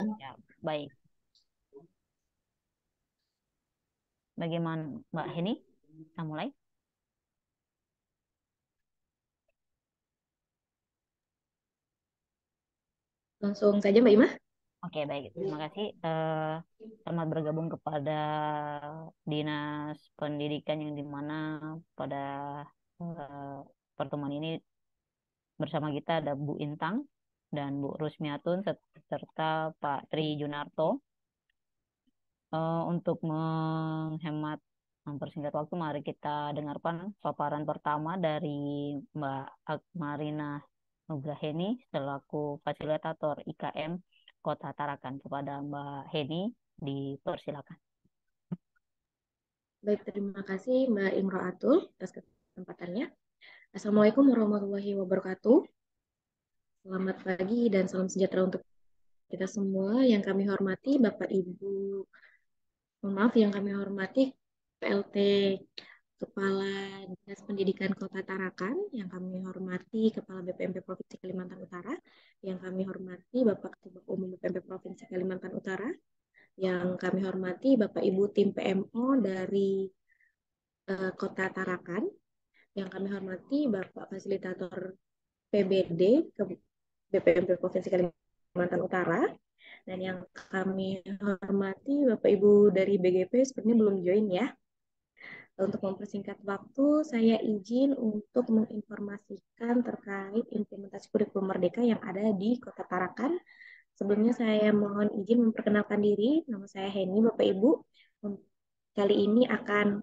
Ya, baik. Bagaimana Mbak Heni? Kita mulai. Langsung saja Mbak Ima. Oke, baik. Terima kasih. Selamat bergabung kepada Dinas Pendidikan yang dimana pada eh, pertemuan ini bersama kita ada Bu Intang dan Bu Rusmiatun serta Pak Tri Junarto. Untuk menghemat mempersingkat waktu, mari kita dengarkan paparan pertama dari Mbak Akmarina Nugraheni selaku fasilitator IKM Kota Tarakan. Kepada Mbak Heni, dipersilakan. Baik, terima kasih Mbak Imro'atul atas kesempatannya. Assalamualaikum warahmatullahi wabarakatuh. Selamat pagi dan salam sejahtera untuk kita semua. Yang kami hormati Bapak Ibu, mohon maaf yang kami hormati PLT Kepala Dinas Pendidikan Kota Tarakan, yang kami hormati Kepala BPMP Provinsi Kalimantan Utara, yang kami hormati Bapak Ketua Umum BPMP Provinsi Kalimantan Utara, yang kami hormati Bapak Ibu tim PMO dari Kota Tarakan, yang kami hormati Bapak Fasilitator PBD ke BPMP Provinsi Kalimantan Utara, dan yang kami hormati Bapak Ibu dari BGP sepertinya belum join ya. Untuk mempersingkat waktu, saya izin untuk menginformasikan terkait implementasi kurikulum Merdeka yang ada di Kota Tarakan. Sebelumnya saya mohon izin memperkenalkan diri, nama saya Heni, Bapak Ibu. Kali ini akan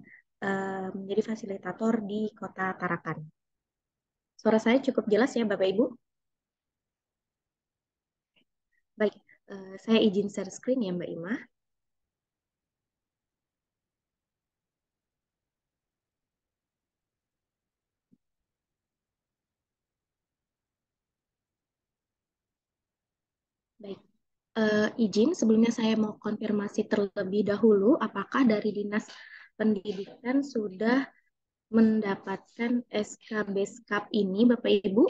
menjadi fasilitator di Kota Tarakan. Suara saya cukup jelas ya Bapak Ibu? Baik, saya izin share screen ya Mbak Ima. Baik, izin sebelumnya saya mau konfirmasi terlebih dahulu apakah dari Dinas Pendidikan sudah mendapatkan SKB SKAP ini Bapak Ibu?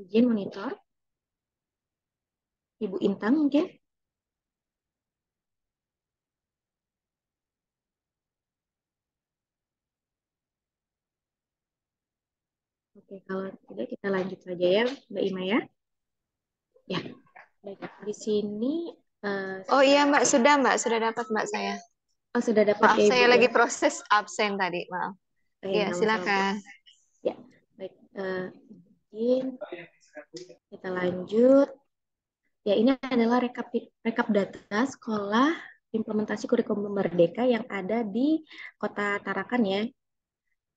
Izin monitor. Ibu Intang mungkin? Oke, kalau tidak kita lanjut saja ya Mbak Ima ya. Ya, baik. Di sini eh, Oh iya Mbak, sudah dapat Mbak saya. oh, sudah dapat Maaf, ya Ibu saya ya. lagi proses absen tadi, maaf. Oke, Iya, nggak masalah Bu. silakan. Ya, baik. Izin kita lanjut. Ya, ini adalah rekap data sekolah implementasi kurikulum Merdeka yang ada di Kota Tarakan ya.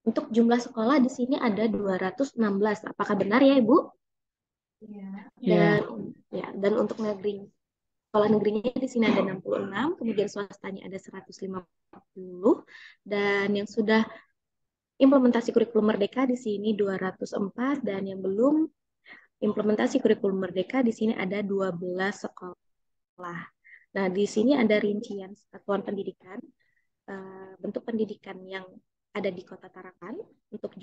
Untuk jumlah sekolah di sini ada 216. Apakah benar ya, Ibu? Dan Iya. dan untuk negeri sekolah negerinya di sini ada 66, kemudian swastanya ada 150 dan yang sudah implementasi kurikulum Merdeka di sini 204 dan yang belum implementasi kurikulum Merdeka di sini ada 12 sekolah. Nah, di sini ada rincian satuan pendidikan, bentuk pendidikan yang ada di Kota Tarakan. Untuk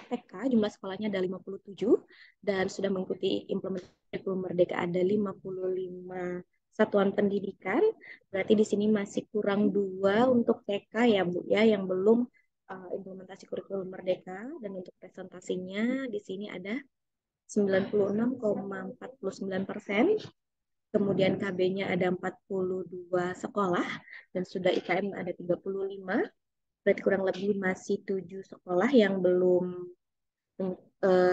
TK jumlah sekolahnya ada 57 dan sudah mengikuti implementasi kurikulum Merdeka ada 55 satuan pendidikan. Berarti di sini masih kurang dua untuk TK ya Bu ya yang belum implementasi kurikulum Merdeka, dan untuk presentasinya di sini ada 96,49%. Kemudian KB-nya ada 42 sekolah dan sudah IKM ada 35. Berarti kurang lebih masih 7 sekolah yang belum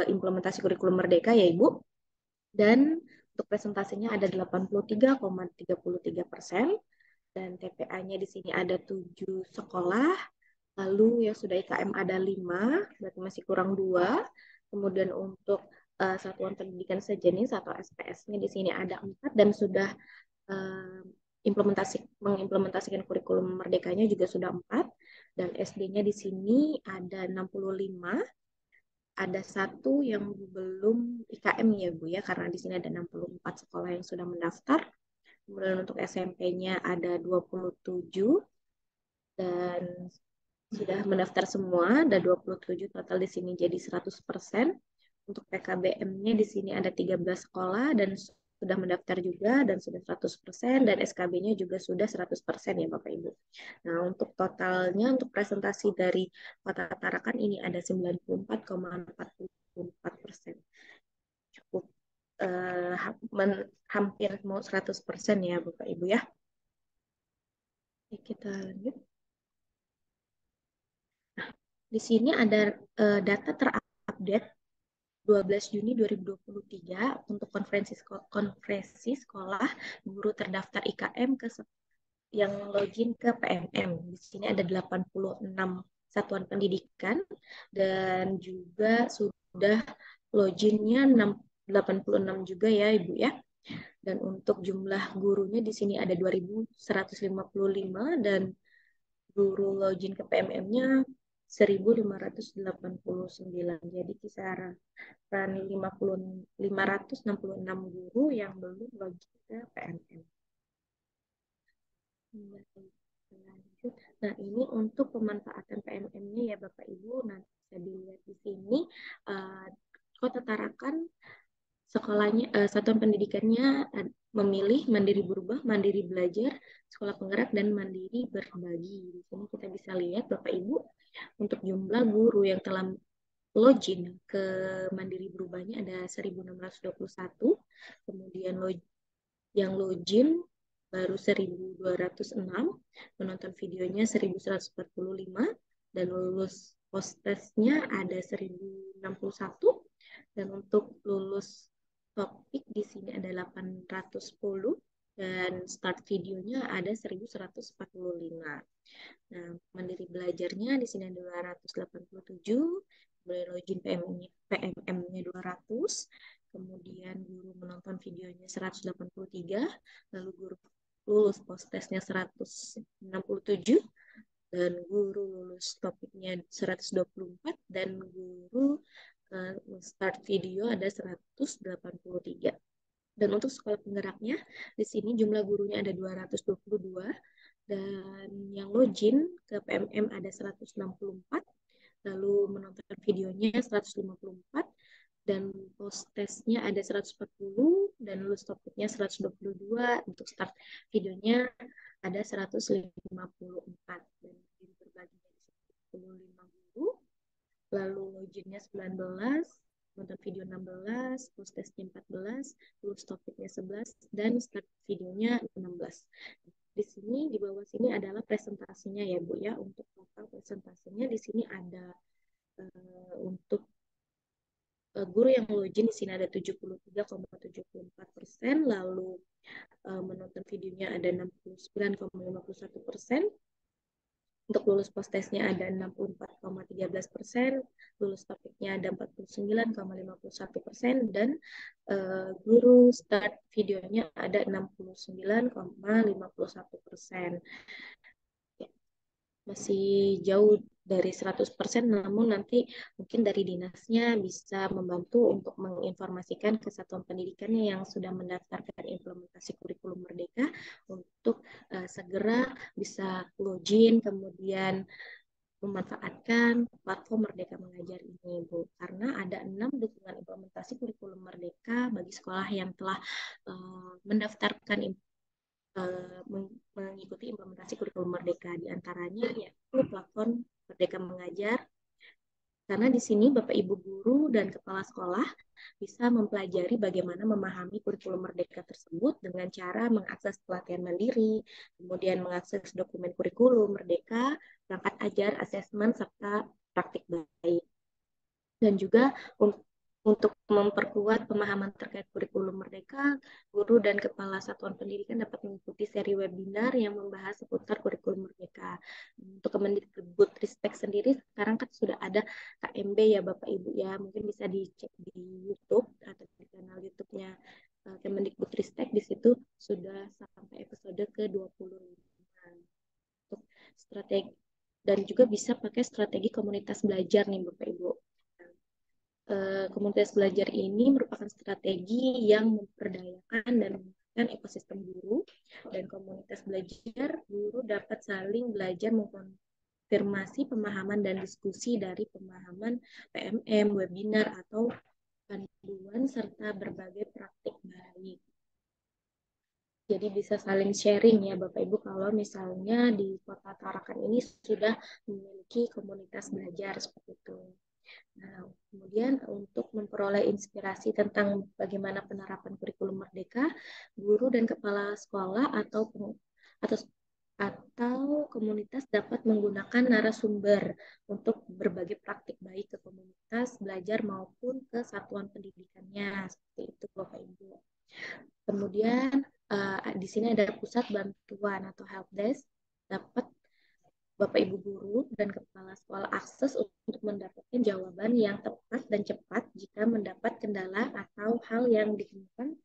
implementasi kurikulum Merdeka ya Ibu. Dan untuk presentasinya ada 83,33% dan TPA-nya di sini ada 7 sekolah. Lalu yang sudah IKM ada 5, berarti masih kurang 2. Kemudian untuk satuan pendidikan sejenis atau SPS-nya di sini ada 4 dan sudah uh, mengimplementasikan kurikulum Merdekanya juga sudah 4 dan SD-nya di sini ada 65, ada satu yang belum IKM ya Bu ya karena di sini ada 64 sekolah yang sudah mendaftar. Kemudian untuk SMP-nya ada 27 dan sudah mendaftar semua, ada 27 total di sini jadi 100%. Untuk PKBM-nya di sini ada 13 sekolah dan sudah mendaftar juga dan sudah 100% dan SKB-nya juga sudah 100% ya Bapak Ibu. Nah, untuk totalnya untuk presentasi dari Kota Tarakan ini ada 94,44%. Cukup hampir mau 100% ya Bapak Ibu ya. Oke, kita lanjut. Nah, di sini ada data terupdate 12 Juni 2023 untuk konferensi sekolah guru terdaftar IKM yang login ke PMM. Di sini ada 86 satuan pendidikan dan juga sudah loginnya 86 juga ya Ibu ya. Dan untuk jumlah gurunya di sini ada 2.155 dan guru login ke PMM-nya 1.589. Jadi kisaran 566 guru yang belum login ke PMM. Lanjut. Nah, ini untuk pemanfaatan PMM-nya ya Bapak Ibu. Nanti bisa dilihat di sini. Kota Tarakan sekolahnya, satuan pendidikannya memilih Mandiri Berubah, Mandiri Belajar, Sekolah Penggerak, dan Mandiri Berbagi. Di sini kita bisa lihat Bapak Ibu untuk jumlah guru yang telah login ke Mandiri Berubahnya ada 1.621, kemudian yang login baru 1.206, menonton videonya 1.145, dan lulus post-testnya ada 1.061, dan untuk lulus topik di sini ada 810, dan start videonya ada 1.145. Nah, mandiri belajarnya di sini ada 287, kemudian login PMM-nya 200, kemudian guru menonton videonya 183, lalu guru lulus post-testnya 167, dan guru lulus topiknya 124, dan guru start video ada 183. Dan untuk sekolah penggeraknya, di sini jumlah gurunya ada 222, dan yang login ke PMM ada 164, lalu menonton videonya 154, dan post testnya ada 140, dan lulus topiknya 122, untuk start videonya ada 154, dan berbaginya 155 guru, lalu loginnya 19, nonton video 16, post testnya 14, lulus topiknya 11, dan start videonya 16. Di sini, di bawah sini adalah presentasinya ya Bu ya. Untuk total presentasinya di sini ada untuk guru yang login di sini ada 73,74%, lalu menonton videonya ada 69,51%, untuk lulus post-testnya ada 64,13%, lulus topiknya ada 49,51%, dan guru start videonya ada 69,51%. Ya, masih jauh dari 100%, namun nanti mungkin dari dinasnya bisa membantu untuk menginformasikan ke satuan pendidikannya yang sudah mendaftarkan implementasi kurikulum Merdeka untuk segera bisa login, kemudian memanfaatkan platform Merdeka Mengajar ini, Bu. Karena ada 6 dukungan implementasi kurikulum Merdeka bagi sekolah yang telah mendaftarkan mengikuti implementasi kurikulum Merdeka. Di antaranya yaitu platform Merdeka Mengajar. Karena di sini Bapak Ibu guru dan kepala sekolah bisa mempelajari bagaimana memahami kurikulum Merdeka tersebut dengan cara mengakses pelatihan mandiri, kemudian mengakses dokumen kurikulum Merdeka, perangkat ajar, asesmen, serta praktik baik. Dan juga untuk memperkuat pemahaman terkait kurikulum Merdeka, guru dan kepala satuan pendidikan dapat mengikuti seri webinar yang membahas seputar kurikulum Merdeka. Untuk Kemendikbudristek sendiri, sekarang kan sudah ada KMB ya Bapak Ibu ya, mungkin bisa dicek di YouTube atau di kanal YouTube-nya Kemendikbudristek, di situ sudah sampai episode ke-25. Untuk strategi, dan juga bisa pakai strategi komunitas belajar nih Bapak Ibu. Komunitas belajar ini merupakan strategi yang memperdayakan dan mengembangkan ekosistem guru, dan komunitas belajar guru dapat saling belajar mengafirmasi pemahaman dan diskusi dari pemahaman PMM, webinar, atau panduan serta berbagai praktik baik. Jadi bisa saling sharing ya Bapak Ibu kalau misalnya di Kota Tarakan ini sudah memiliki komunitas belajar seperti itu. Nah, kemudian untuk memperoleh inspirasi tentang bagaimana penerapan kurikulum merdeka, guru dan kepala sekolah atau atau komunitas dapat menggunakan narasumber untuk berbagi praktik baik ke komunitas belajar maupun ke satuan pendidikannya. Seperti itu Bapak Ibu. Kemudian di sini ada pusat bantuan atau help desk, dapat Bapak Ibu guru dan kepala sekolah akses untuk mendapatkan jawaban yang tepat dan cepat jika mendapat kendala atau hal yang ditemukan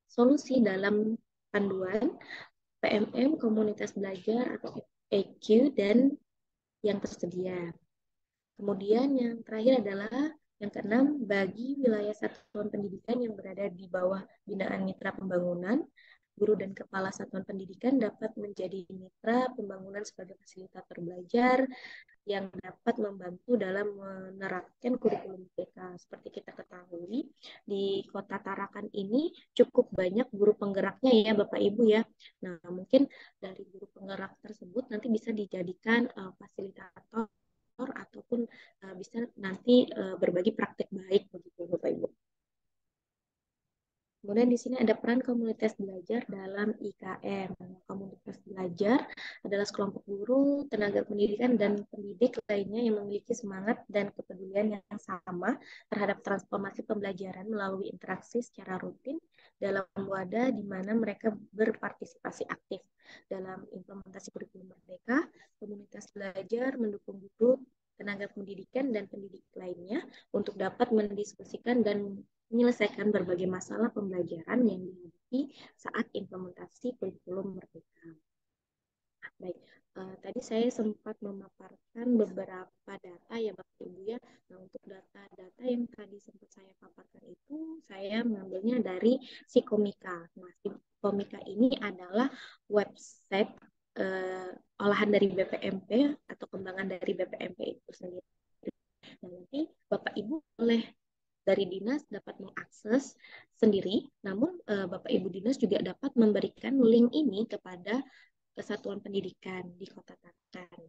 solusi dalam panduan PMM, komunitas belajar atau EQ dan yang tersedia. Kemudian yang terakhir adalah yang keenam, bagi wilayah satuan pendidikan yang berada di bawah binaan mitra pembangunan, guru dan kepala satuan pendidikan dapat menjadi mitra pembangunan sebagai fasilitator belajar yang dapat membantu dalam menerapkan kurikulum merdeka. Seperti kita ketahui, di Kota Tarakan ini cukup banyak guru penggeraknya ya Bapak Ibu ya. Nah, mungkin dari guru penggerak tersebut nanti bisa dijadikan fasilitator ataupun bisa nanti berbagi praktek baik begitu Bapak Ibu. Kemudian di sini ada peran komunitas belajar dalam IKM. Komunitas belajar adalah sekelompok guru, tenaga pendidikan, dan pendidik lainnya yang memiliki semangat dan kepedulian yang sama terhadap transformasi pembelajaran melalui interaksi secara rutin dalam wadah di mana mereka berpartisipasi aktif dalam implementasi kurikulum merdeka. Komunitas belajar mendukung guru, tenaga pendidikan, dan pendidik lainnya untuk dapat mendiskusikan dan menyelesaikan berbagai masalah pembelajaran yang dihadapi saat implementasi kurikulum merdeka. Baik, tadi saya sempat memaparkan beberapa data ya Bapak Ibu ya. Nah, untuk data-data yang tadi sempat saya paparkan itu saya mengambilnya dari Psikomika. Nah, Psikomika ini adalah website olahan dari BPMP atau kembangan dari BPMP itu sendiri. Nah, nanti Bapak Ibu boleh dari dinas dapat mengakses sendiri, namun Bapak Ibu dinas juga dapat memberikan link ini kepada satuan pendidikan di Kota Tarakan.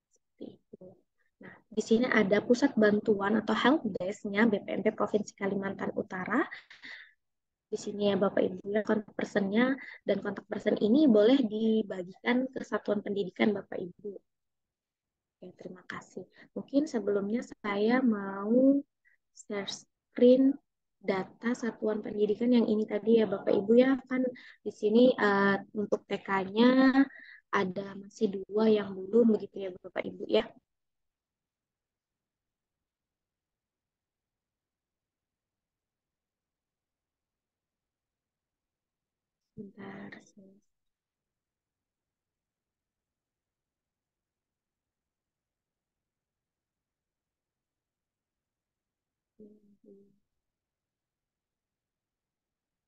Seperti itu. Nah, di sini ada pusat bantuan atau help desk-nya BPMP Provinsi Kalimantan Utara. Di sini ya Bapak Ibu ya kontak personnya, dan kontak person ini boleh dibagikan ke satuan pendidikan Bapak Ibu. Oke, terima kasih. Mungkin sebelumnya saya mau share screen data satuan pendidikan yang ini tadi ya Bapak Ibu ya, kan di sini untuk TK-nya ada masih 2 yang belum begitu ya Bapak Ibu ya. Bentar.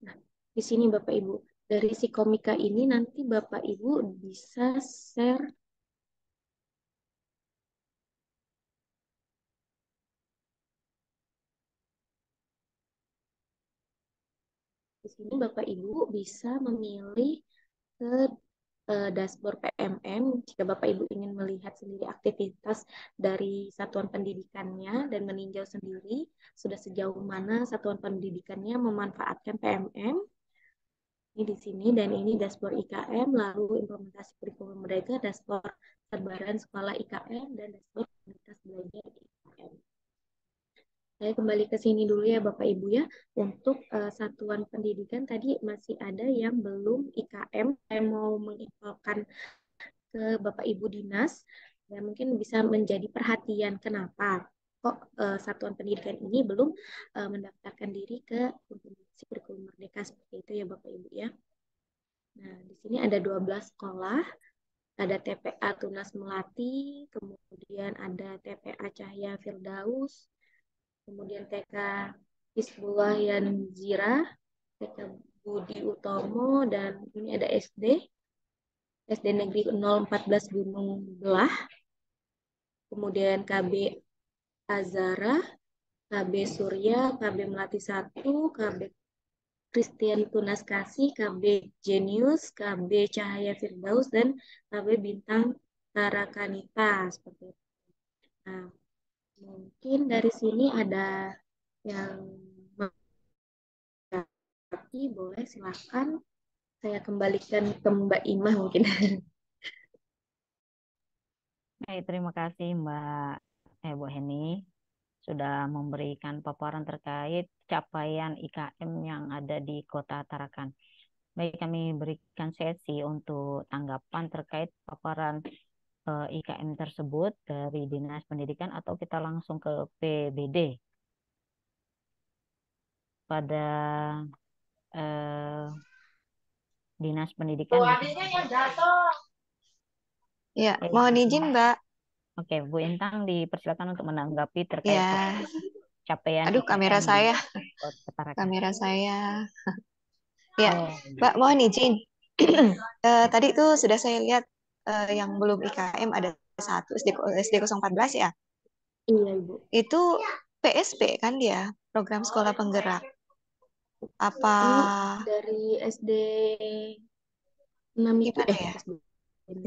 Nah, di sini Bapak Ibu, dari Psikomika ini nanti Bapak Ibu bisa share di sini Bapak Ibu bisa memilih ke dashboard PMM jika Bapak Ibu ingin melihat sendiri aktivitas dari satuan pendidikannya dan meninjau sendiri sudah sejauh mana satuan pendidikannya memanfaatkan PMM. Ini di sini, dan ini dashboard IKM, lalu implementasi kurikulum mereka, dashboard terbaran sekolah IKM, dan dashboard komunitas belajar IKM. Saya kembali ke sini dulu ya Bapak Ibu ya. Untuk satuan pendidikan tadi masih ada yang belum IKM. Saya mau menginfokan ke Bapak Ibu Dinas. Ya, mungkin bisa menjadi perhatian kenapa kok satuan pendidikan ini belum mendaftarkan diri ke implementasi kurikulum merdeka seperti itu ya Bapak Ibu ya. Nah, di sini ada 12 sekolah. Ada TPA Tunas Melati, kemudian ada TPA Cahya Firdaus, kemudian TK Hizbullah Yanzira, TK Budi Utomo, dan ini ada SD Negeri 014 Gunung Belah, kemudian KB Azara, KB Surya, KB Melati 1, KB Christian Tunas Kasih, KB Genius, KB Cahaya Firdaus, dan KB Bintang Tarakanita. Seperti itu. Nah, mungkin dari sini ada yang mengerti, boleh silakan saya kembalikan ke Mbak Imah mungkin. Baik, terima kasih Bu Heni sudah memberikan paparan terkait capaian IKM yang ada di Kota Tarakan. Baik, kami berikan sesi untuk tanggapan terkait paparan IKM tersebut dari Dinas Pendidikan atau kita langsung ke PBD. Pada eh, Dinas Pendidikan. Ya, mohon izin, Mbak. Oke, Bu Intang dipersilakan untuk menanggapi terkait Ya, capaian aduh, kamera IKM saya. di Kota Tarakan. Kamera saya. Ya, Oh, Mbak, mohon izin. Tadi itu sudah saya lihat yang belum IKM ada satu SD 014 ya. Iya, Ibu. Itu PSP kan dia, program sekolah penggerak. Apa Ini dari SD 6 itu gimana ya? SD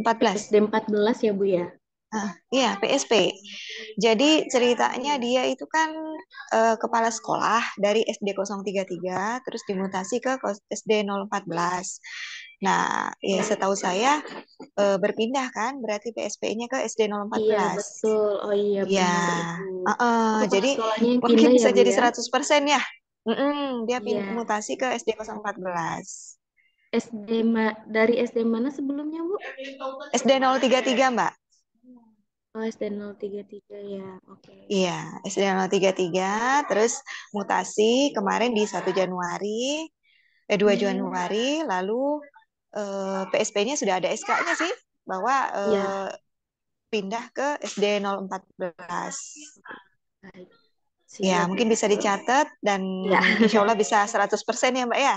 14. SD 14 ya, Bu ya? Iya, PSP. Jadi ceritanya dia itu kan kepala sekolah dari SD 033 terus dimutasi ke SD 014. Nah, ya setahu saya berpindah kan berarti PSP-nya ke SD Iya, 014. betul. Oh iya, Ya, benar, Ibu. Itu kepala jadi sekolahnya yang mungkin pindah ya, bisa Bu jadi ya? 100% ya. Dia Iya. mutasi ke SD 014. Dari SD mana sebelumnya, Bu? SD 033, Mbak. Oh, SD 033 ya. Oke. Iya, SD 033 terus mutasi kemarin di 1 Januari, 2 Januari, lalu PSP-nya sudah ada SK-nya sih bahwa Iya, pindah ke SD 014. baik. Ya, Siap, mungkin Ibu. bisa dicatat dan Iya. insya Allah bisa 100% ya, Mbak ya.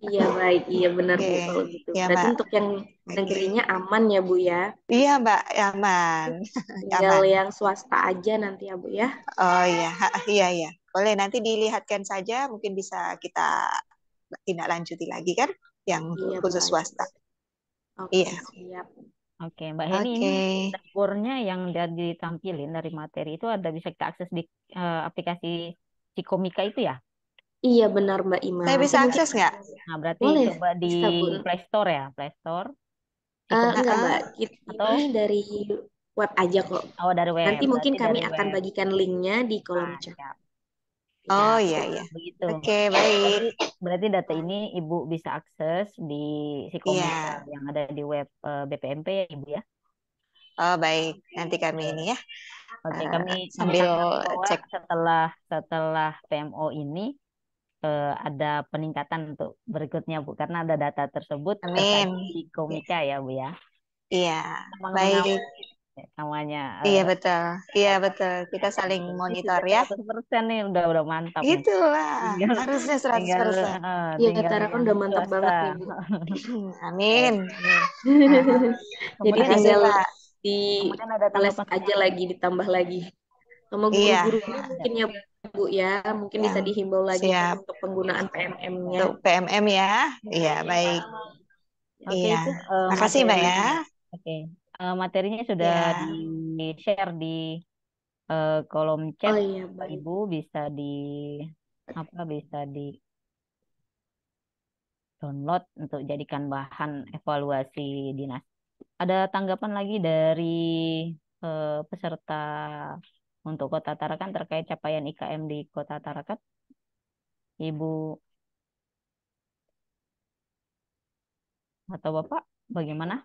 Iya, baik. Iya, benar, Bu, Oke, kalau gitu. ya Berarti Mbak. untuk yang Oke. negerinya aman ya, Bu ya? Iya Mbak, aman. Tinggal Aman. yang swasta aja nanti ya, Bu ya? Oh iya, iya iya. Boleh nanti dilihatkan saja, mungkin bisa kita tindak lanjuti lagi kan, yang Iya, khusus baik. swasta. Oke, Iya. siap. oke, Mbak Heni, ini Oke. dashboardnya yang jadi ditampilin dari materi itu ada bisa kita akses di aplikasi Cikomika itu ya? Iya, benar, Mbak Ima. Saya Nanti bisa mungkin akses nggak? Nah, berarti boleh, coba di bisa, Bu. Play Store ya, Play Store Enggak, Cikomika Mbak. atau Ini dari web aja kok. oh dari web, Nanti mungkin berarti kami dari akan web. bagikan linknya di kolom Ah, chat. siap, Oh siap. iya iya. Begitu. Oke, baik. Berarti berarti data ini Ibu bisa akses di Cikomika Iya. yang ada di web BPMP ya, Ibu ya. Oh baik. Nanti kami ini ya Oke, kami sambil sangka bahwa cek. setelah setelah PMO ini ada peningkatan untuk berikutnya Bu karena ada data tersebut terkait Amin. di Komika ya Bu ya. Iya. Baik. Mengawasi namanya Iya betul. Iya betul. Kita saling ini monitor sudah ya. 100% nih udah mantap nih. Itulah. Tinggal Harusnya tinggal 100%. Iya, tinggal Tara kan yang udah mantap swasta. banget nih, Bu. Amin. Baik. Amin. Nah, Jadi terima Kemudian kasih tinggal Mbak. di kemudian ada les tanggapan aja lagi, ditambah lagi. Sama Iya. guru-gurunya mungkin ya, Bu ya. Mungkin bisa Yang dihimbau lagi kan siap untuk penggunaan PMM-nya. untuk PMM ya. Iya, baik. oke Iya. itu Makasih Mbak materi ya. oke materinya sudah di Ya. share di kolom chat Oh iya, Pak baik. Ibu bisa di apa bisa di download untuk jadikan bahan evaluasi dinas. Ada tanggapan lagi dari peserta untuk Kota Tarakan terkait capaian IKM di Kota Tarakan, Ibu atau Bapak, bagaimana?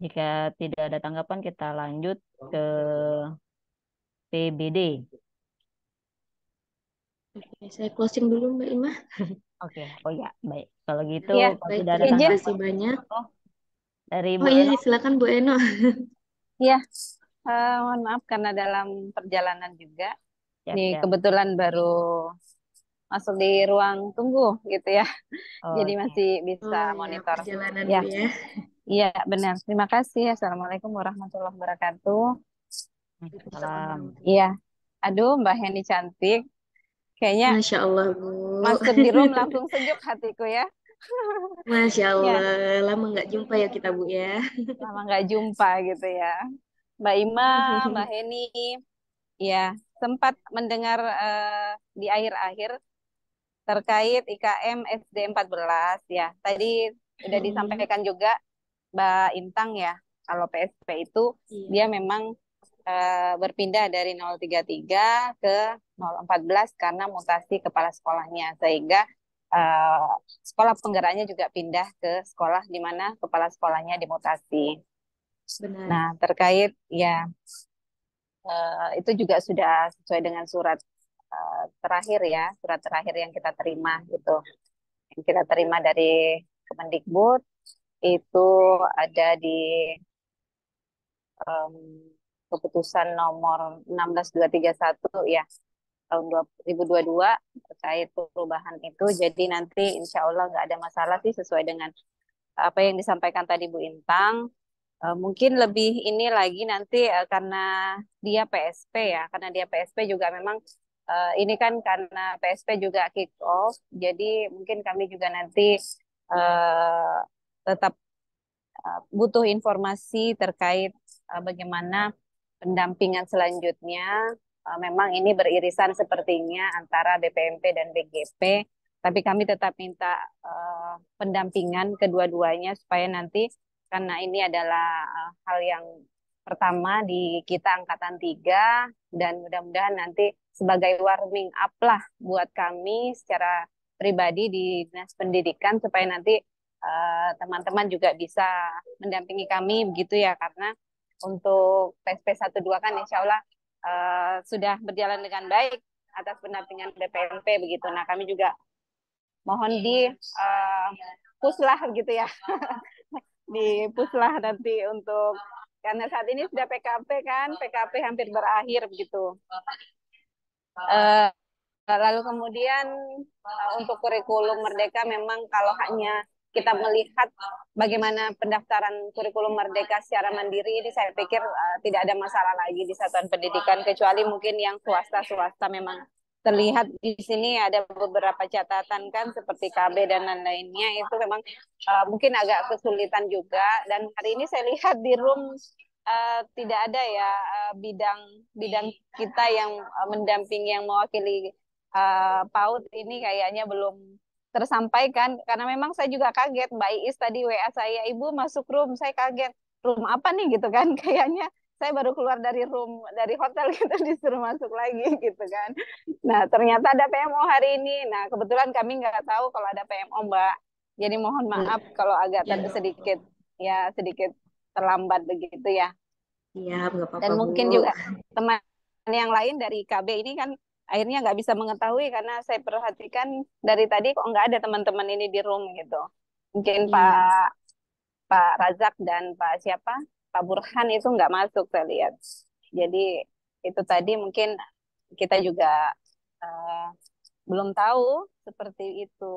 Jika tidak ada tanggapan, kita lanjut ke PBD. Oke, saya closing dulu Mbak Ima. Oke, oh ya, baik. Kalau gitu, Ya, kalau Baik, tidak ada terima izin. kasih tanggapan, banyak. oh, dari Oh Bu iya, Eno, silakan Bu Eno. Ya, mohon maaf karena dalam perjalanan juga. Nih siap-siap. kebetulan baru masuk di ruang tunggu gitu ya. Jadi Oke. masih bisa Oh ya, monitor. perjalanan Ya, Bu ya. iya benar. Terima kasih. Assalamualaikum warahmatullahi wabarakatuh. Waalaikumsalam Salam. warahmatullahi Iya, wabarakatuh. aduh Mbak Heni cantik. Kayaknya Masya Allah Bu. masuk di room langsung sejuk hatiku ya. Masya Ya, Allah, lama nggak jumpa ya kita Bu ya. lama nggak jumpa gitu ya. Mbak Ima, Mbak Heni, ya sempat mendengar di akhir-akhir terkait IKM SD 14 ya. Tadi udah Mm-mm. disampaikan juga Mbak Intang ya, kalau PSP itu dia Iya, memang berpindah dari 033 ke 014 karena mutasi kepala sekolahnya, sehingga eh, sekolah penggeraknya juga pindah ke sekolah di mana kepala sekolahnya dimutasi. benar. Nah, terkait ya itu juga sudah sesuai dengan surat terakhir ya, surat terakhir yang kita terima gitu. Yang kita terima dari Kemendikbud itu ada di em, keputusan nomor 16231 ya tahun 2022 terkait perubahan itu. Jadi nanti insya Allah nggak ada masalah sih sesuai dengan apa yang disampaikan tadi Bu Intang. Mungkin lebih ini lagi nanti karena dia PSP ya, karena dia PSP juga memang ini kan karena PSP juga kick off, jadi mungkin kami juga nanti eh, tetap butuh informasi terkait bagaimana pendampingan selanjutnya. Memang ini beririsan sepertinya antara BPMP dan BGP, tapi kami tetap minta pendampingan kedua-duanya supaya nanti karena ini adalah hal yang pertama di kita angkatan 3 dan mudah-mudahan nanti sebagai warming up lah buat kami secara pribadi di Dinas Pendidikan supaya nanti teman-teman juga bisa mendampingi kami begitu ya karena untuk PSP 1-2 kan insya Allah sudah berjalan dengan baik atas pendampingan BPMP begitu. Nah kami juga mohon di push lah gitu ya, di push lah nanti untuk karena saat ini sudah PKP kan, PKP hampir berakhir begitu. Eh, Lalu kemudian untuk kurikulum Merdeka memang kalau hanya kita melihat bagaimana pendaftaran kurikulum Merdeka secara mandiri ini saya pikir tidak ada masalah lagi di satuan pendidikan kecuali mungkin yang swasta-swasta memang terlihat di sini ada beberapa catatan kan seperti KB dan lain-lainnya itu memang mungkin agak kesulitan juga dan hari ini saya lihat di room tidak ada ya bidang bidang kita yang mendampingi yang mewakili PAUD ini kayaknya belum tersampaikan karena memang saya juga kaget Mbak Iis tadi WA saya Ibu masuk room saya kaget room apa nih gitu kan kayaknya saya baru keluar dari room dari hotel gitu disuruh masuk lagi gitu kan nah ternyata ada PMO hari ini nah kebetulan kami nggak tahu kalau ada PMO Mbak jadi mohon maaf kalau agak Ya, nggak apa-apa. sedikit ya sedikit terlambat begitu ya Iya, nggak dan apa-apa Bu. mungkin juga teman yang lain dari KB ini kan akhirnya nggak bisa mengetahui karena saya perhatikan dari tadi kok nggak ada teman-teman ini di room gitu. Mungkin Iya, Pak Razak dan Pak siapa Pak Burhan itu nggak masuk saya lihat. Jadi itu tadi mungkin kita juga eh, belum tahu seperti itu.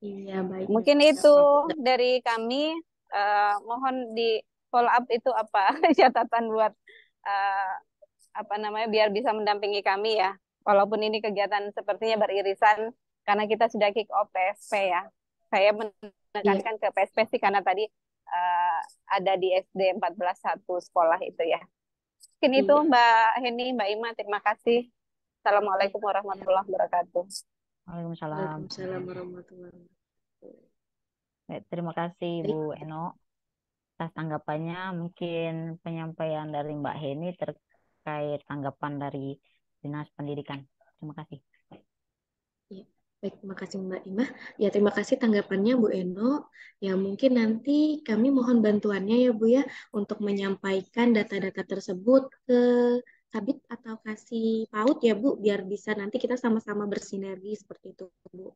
iya baik. Mungkin Nggak itu apa-apa. dari kami. Mohon di follow up itu apa catatan buat eh, apa namanya biar bisa mendampingi kami ya. Walaupun ini kegiatan sepertinya beririsan karena kita sudah kick off PSP ya. Saya Iya, menekankan ke PSP sih karena tadi eh, ada di SD 14 sekolah itu ya. Mungkin itu iya. Mbak Heni, Mbak Ima, terima kasih. Assalamualaikum Iya. warahmatullahi wabarakatuh. Waalaikumsalam. Waalaikumsalam warahmatullahi wabarakatuh. Baik, terima kasih Bu Eno atas tanggapannya. Mungkin penyampaian dari Mbak Heni terkait tanggapan dari Dinas Pendidikan. Terima kasih. Iya. Baik, terima kasih Mbak Ima. Ya, terima kasih tanggapannya Bu Eno. Ya, mungkin nanti kami mohon bantuannya ya Bu ya untuk menyampaikan data-data tersebut ke Kabit atau kasih PAUD ya Bu, biar bisa nanti kita sama-sama bersinergi seperti itu Bu.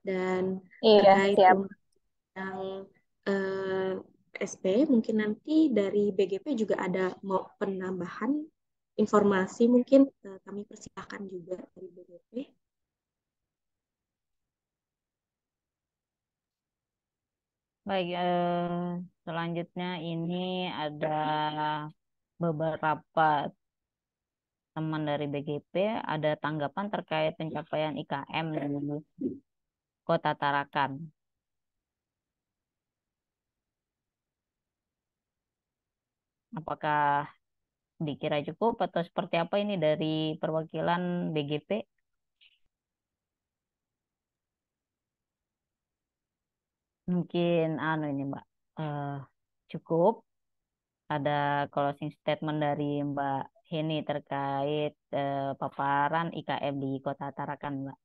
Dan Iya, terkait siap. yang SP, mungkin nanti dari BGP juga ada mau penambahan informasi mungkin kami persilahkan juga dari BGP. Baik, selanjutnya ini ada beberapa teman dari BGP ada tanggapan terkait pencapaian IKM di Kota Tarakan. Apakah dikira cukup atau seperti apa ini dari perwakilan BGP? Mungkin ini Mbak, eh, cukup. Ada closing statement dari Mbak Heni terkait paparan IKM di Kota Tarakan, Mbak.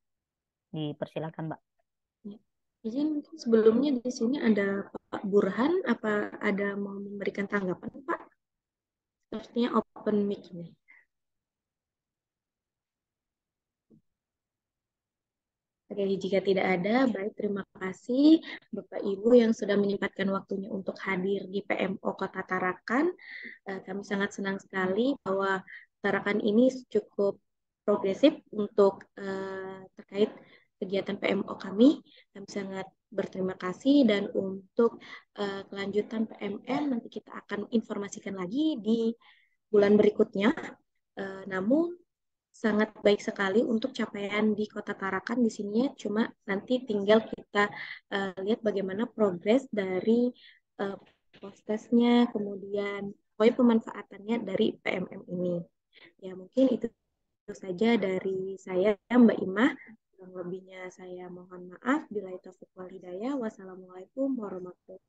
Dipersilakan, Mbak. Ya. Jadi mungkin sebelumnya di sini ada Pak Burhan, apa ada mau memberikan tanggapan, Pak? Sepertinya open mic ini. Oke, jika tidak ada, baik terima kasih Bapak Ibu yang sudah menyempatkan waktunya untuk hadir di PMO Kota Tarakan. Kami sangat senang sekali bahwa Tarakan ini cukup progresif untuk terkait kegiatan PMO kami. Kami sangat berterima kasih dan untuk kelanjutan PMN nanti kita akan informasikan lagi di bulan berikutnya. Namun sangat baik sekali untuk capaian di Kota Tarakan di sini, cuma nanti tinggal kita lihat bagaimana progres dari uh, proses kemudian poin pemanfaatannya dari PMM ini. Ya mungkin itu saja dari saya Mbak Imah. Kurang lebihnya saya mohon maaf. Bila taufiq wal hidayah. Wassalamualaikum warahmatullahi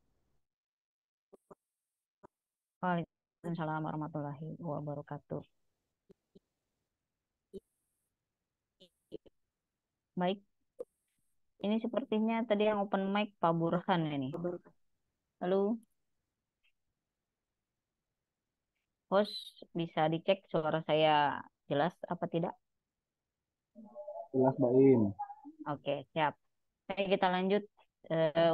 Waalaikumsalam warahmatullahi wabarakatuh. Baik, ini sepertinya tadi yang open mic Pak Burhan ini. wabarakatuh. Lalu, host bisa dicek suara saya jelas apa tidak? Jelas, Mbak Im. Oke, siap. Baik, kita lanjut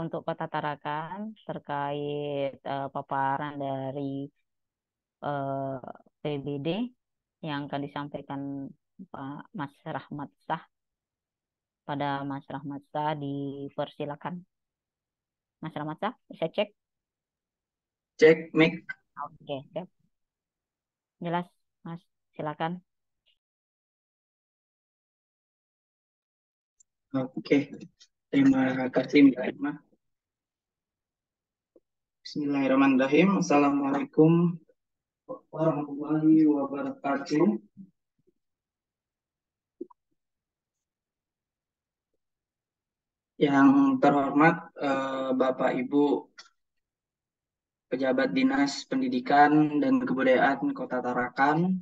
untuk Kota Tarakan terkait paparan dari PBD yang akan disampaikan Pak Mas Rahmat Shah. Pada Mas Rahmat Shah dipersilakan. Mas Rahmat Shah, bisa cek? Cek mic. Oke, siap. Jelas, Mas. Silakan. Oke. Terima kasih Mbak Ima. Bismillahirrahmanirrahim. Assalamualaikum warahmatullahi wabarakatuh. Yang terhormat Bapak Ibu Pejabat Dinas Pendidikan dan Kebudayaan Kota Tarakan,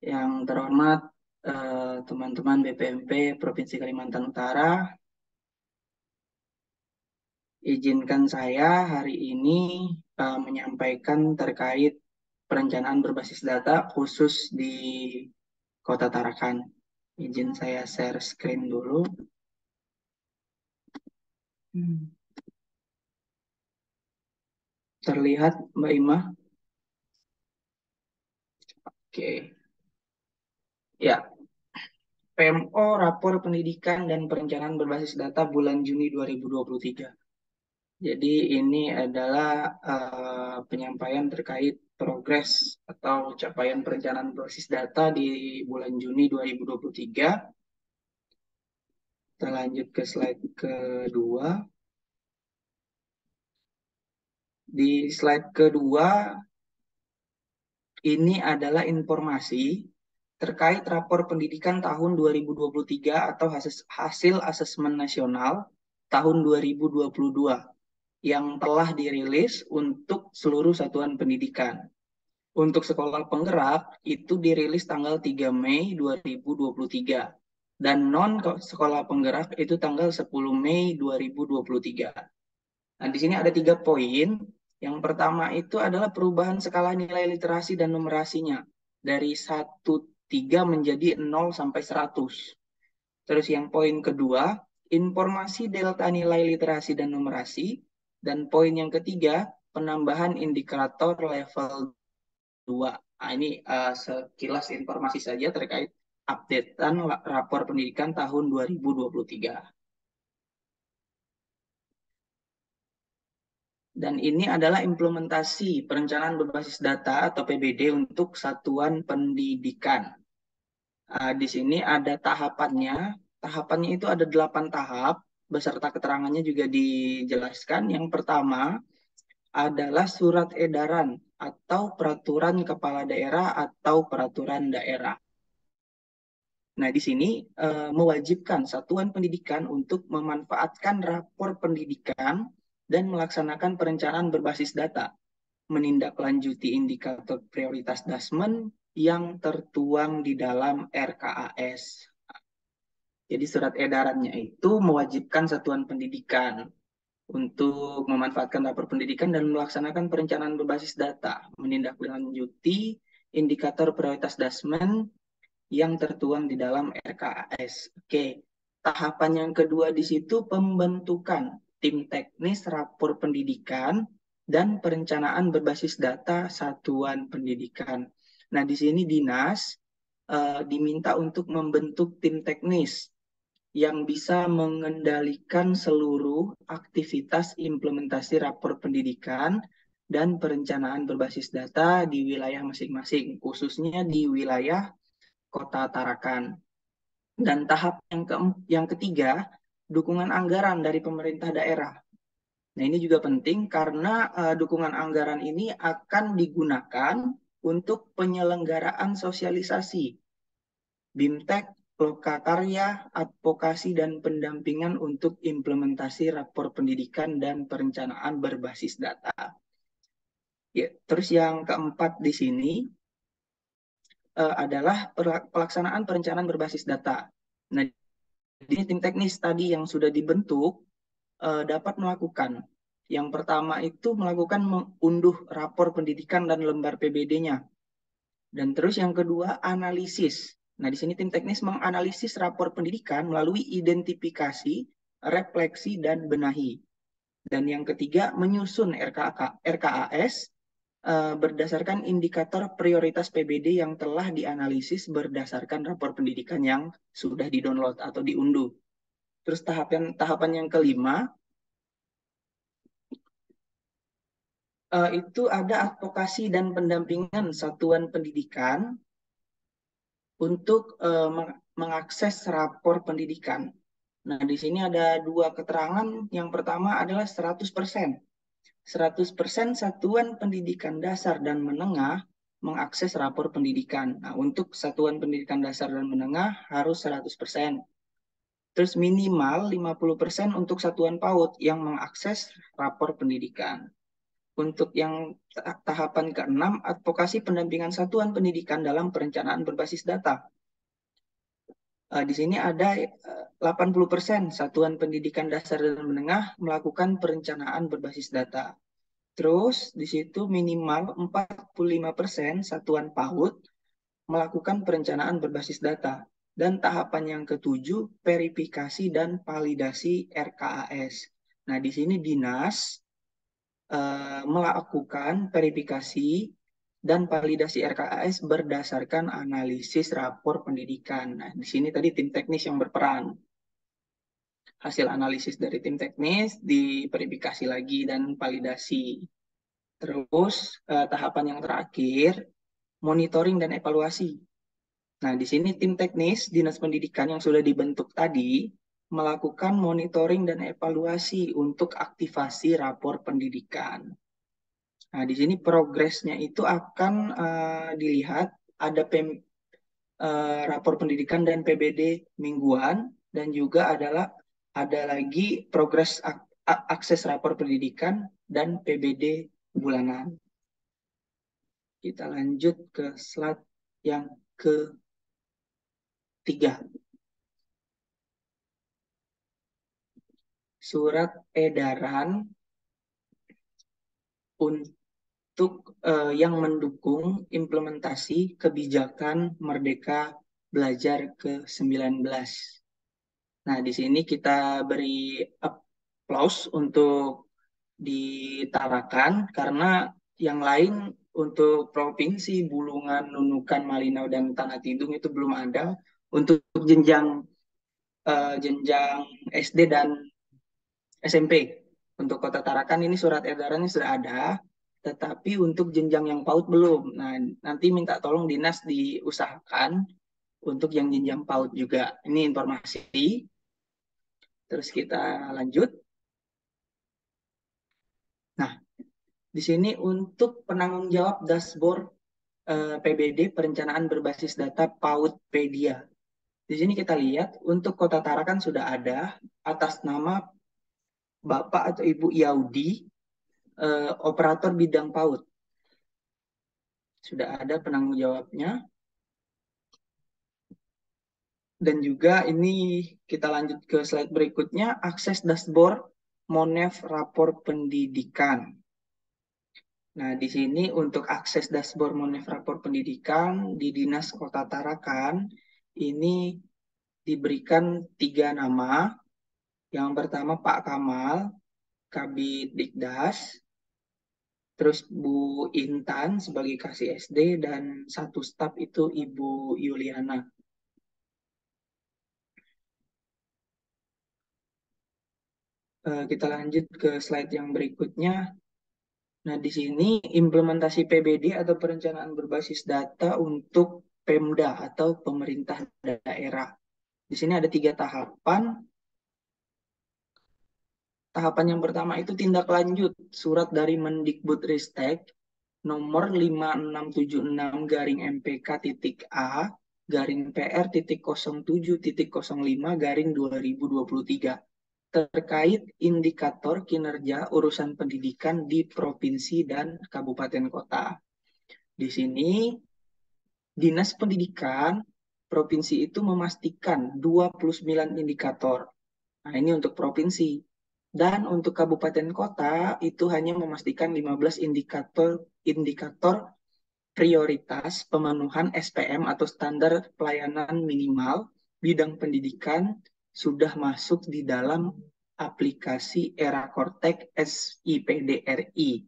yang terhormat teman-teman BPMP Provinsi Kalimantan Utara, izinkan saya hari ini menyampaikan terkait perencanaan berbasis data khusus di Kota Tarakan. Izin saya share screen dulu. Terlihat Mbak Ima? Oke. Ya, PMO Rapor Pendidikan dan Perencanaan Berbasis Data bulan Juni 2023. Jadi ini adalah penyampaian terkait progres atau capaian perencanaan berbasis data di bulan Juni 2023. Kita lanjut ke slide kedua. Di slide kedua, ini adalah informasi terkait rapor pendidikan tahun 2023 atau hasil asesmen nasional tahun 2022 yang telah dirilis untuk seluruh satuan pendidikan. Untuk sekolah penggerak itu dirilis tanggal 3 Mei 2023 dan non sekolah penggerak itu tanggal 10 Mei 2023. Nah, di sini ada 3 poin. Yang pertama itu adalah perubahan skala nilai literasi dan numerasinya dari 1,3 menjadi 0 sampai 100. Terus yang poin kedua, informasi delta nilai literasi dan numerasi. Dan poin yang ketiga, penambahan indikator level 2. Nah, ini sekilas informasi saja terkait updatean rapor pendidikan tahun 2023. Dan ini adalah implementasi perencanaan berbasis data atau PBD untuk satuan pendidikan. Di sini ada tahapannya. Tahapannya itu ada 8 tahap, beserta keterangannya juga dijelaskan. Yang pertama adalah surat edaran atau peraturan kepala daerah atau peraturan daerah. Nah, di sini mewajibkan satuan pendidikan untuk memanfaatkan rapor pendidikan dan melaksanakan perencanaan berbasis data, menindaklanjuti indikator prioritas dasmen yang tertuang di dalam RKAS. Jadi surat edarannya itu mewajibkan satuan pendidikan untuk memanfaatkan rapor pendidikan dan melaksanakan perencanaan berbasis data, menindaklanjuti indikator prioritas dasmen yang tertuang di dalam RKAS. Oke, tahapan yang kedua di situ pembentukan tim teknis rapor pendidikan dan perencanaan berbasis data satuan pendidikan. Nah, di sini dinas diminta untuk membentuk tim teknis yang bisa mengendalikan seluruh aktivitas implementasi rapor pendidikan dan perencanaan berbasis data di wilayah masing-masing, khususnya di wilayah Kota Tarakan. Dan tahap yang ketiga, dukungan anggaran dari pemerintah daerah. Nah, ini juga penting karena dukungan anggaran ini akan digunakan untuk penyelenggaraan sosialisasi, BIMTEK, Lokakarya, advokasi, dan pendampingan untuk implementasi rapor pendidikan dan perencanaan berbasis data. Ya, terus yang keempat di sini adalah pelaksanaan perencanaan berbasis data. Nah, di tim teknis tadi yang sudah dibentuk dapat melakukan. Yang pertama itu melakukan mengunduh rapor pendidikan dan lembar PBD-nya. Dan terus yang kedua analisis. Nah, di sini tim teknis menganalisis rapor pendidikan melalui identifikasi, refleksi, dan benahi. Dan yang ketiga menyusun RKAS berdasarkan indikator prioritas PBD yang telah dianalisis berdasarkan rapor pendidikan yang sudah di-download atau diunduh. Terus tahapan yang kelima, itu ada advokasi dan pendampingan satuan pendidikan untuk mengakses rapor pendidikan. Nah, di sini ada dua keterangan. Yang pertama adalah 100%. 100% satuan pendidikan dasar dan menengah mengakses rapor pendidikan. Nah, untuk satuan pendidikan dasar dan menengah harus 100%. Terus minimal 50% untuk satuan PAUD yang mengakses rapor pendidikan. Untuk yang tahapan ke-6, advokasi pendampingan satuan pendidikan dalam perencanaan berbasis data. Di sini ada 80% satuan pendidikan dasar dan menengah melakukan perencanaan berbasis data. Terus di situ minimal 45% satuan PAUD melakukan perencanaan berbasis data. Dan tahapan yang ketujuh, verifikasi dan validasi RKAS. Nah, di sini dinas melakukan verifikasi dan validasi RKAS berdasarkan analisis rapor pendidikan. Nah, di sini tadi tim teknis yang berperan. Hasil analisis dari tim teknis diverifikasi lagi dan validasi. Terus tahapan yang terakhir, monitoring dan evaluasi. Nah, di sini tim teknis Dinas Pendidikan yang sudah dibentuk tadi melakukan monitoring dan evaluasi untuk aktivasi rapor pendidikan. Nah, di sini progresnya itu akan dilihat ada rapor pendidikan dan PBD mingguan dan juga ada lagi progres akses rapor pendidikan dan PBD bulanan. Kita lanjut ke slide yang ketiga. Surat edaran untuk yang mendukung implementasi kebijakan Merdeka Belajar ke-19. Nah, di sini kita beri applause untuk ditarakan karena yang lain untuk provinsi Bulungan, Nunukan, Malinau, dan Tanah Tidung itu belum ada. Untuk jenjang SD dan SMP Untuk Kota Tarakan ini surat edarannya sudah ada, tetapi untuk jenjang yang PAUD belum. Nah, nanti minta tolong dinas diusahakan untuk yang jenjang PAUD juga. Ini informasi. Terus kita lanjut. Nah, di sini untuk penanggung jawab dashboard PBD perencanaan berbasis data PAUDpedia. Di sini kita lihat untuk Kota Tarakan sudah ada atas nama Bapak atau Ibu Yaudi, operator bidang PAUD. Sudah ada penanggung jawabnya. Dan juga ini kita lanjut ke slide berikutnya, akses dashboard Monef rapor pendidikan. Nah, di sini untuk akses dashboard Monef rapor pendidikan di Dinas Kota Tarakan, ini diberikan 3 nama. Yang pertama Pak Kamal, Kabid Dikdas, terus Bu Intan sebagai Kasih SD, dan 1 staf itu Ibu Yuliana. Kita lanjut ke slide yang berikutnya. Nah, di sini implementasi PBD atau perencanaan berbasis data untuk Pemda atau pemerintah daerah. Di sini ada 3 tahapan. Tahapan yang pertama itu tindak lanjut surat dari Mendikbudristek nomor 5676-MP-A/PR.07.05/2023 terkait indikator kinerja urusan pendidikan di provinsi dan kabupaten kota. Di sini Dinas Pendidikan provinsi itu memastikan 29 indikator. Nah, ini untuk provinsi. Dan untuk kabupaten kota itu hanya memastikan 15 indikator prioritas pemenuhan SPM atau standar pelayanan minimal bidang pendidikan sudah masuk di dalam aplikasi Erakortek SIPDRI.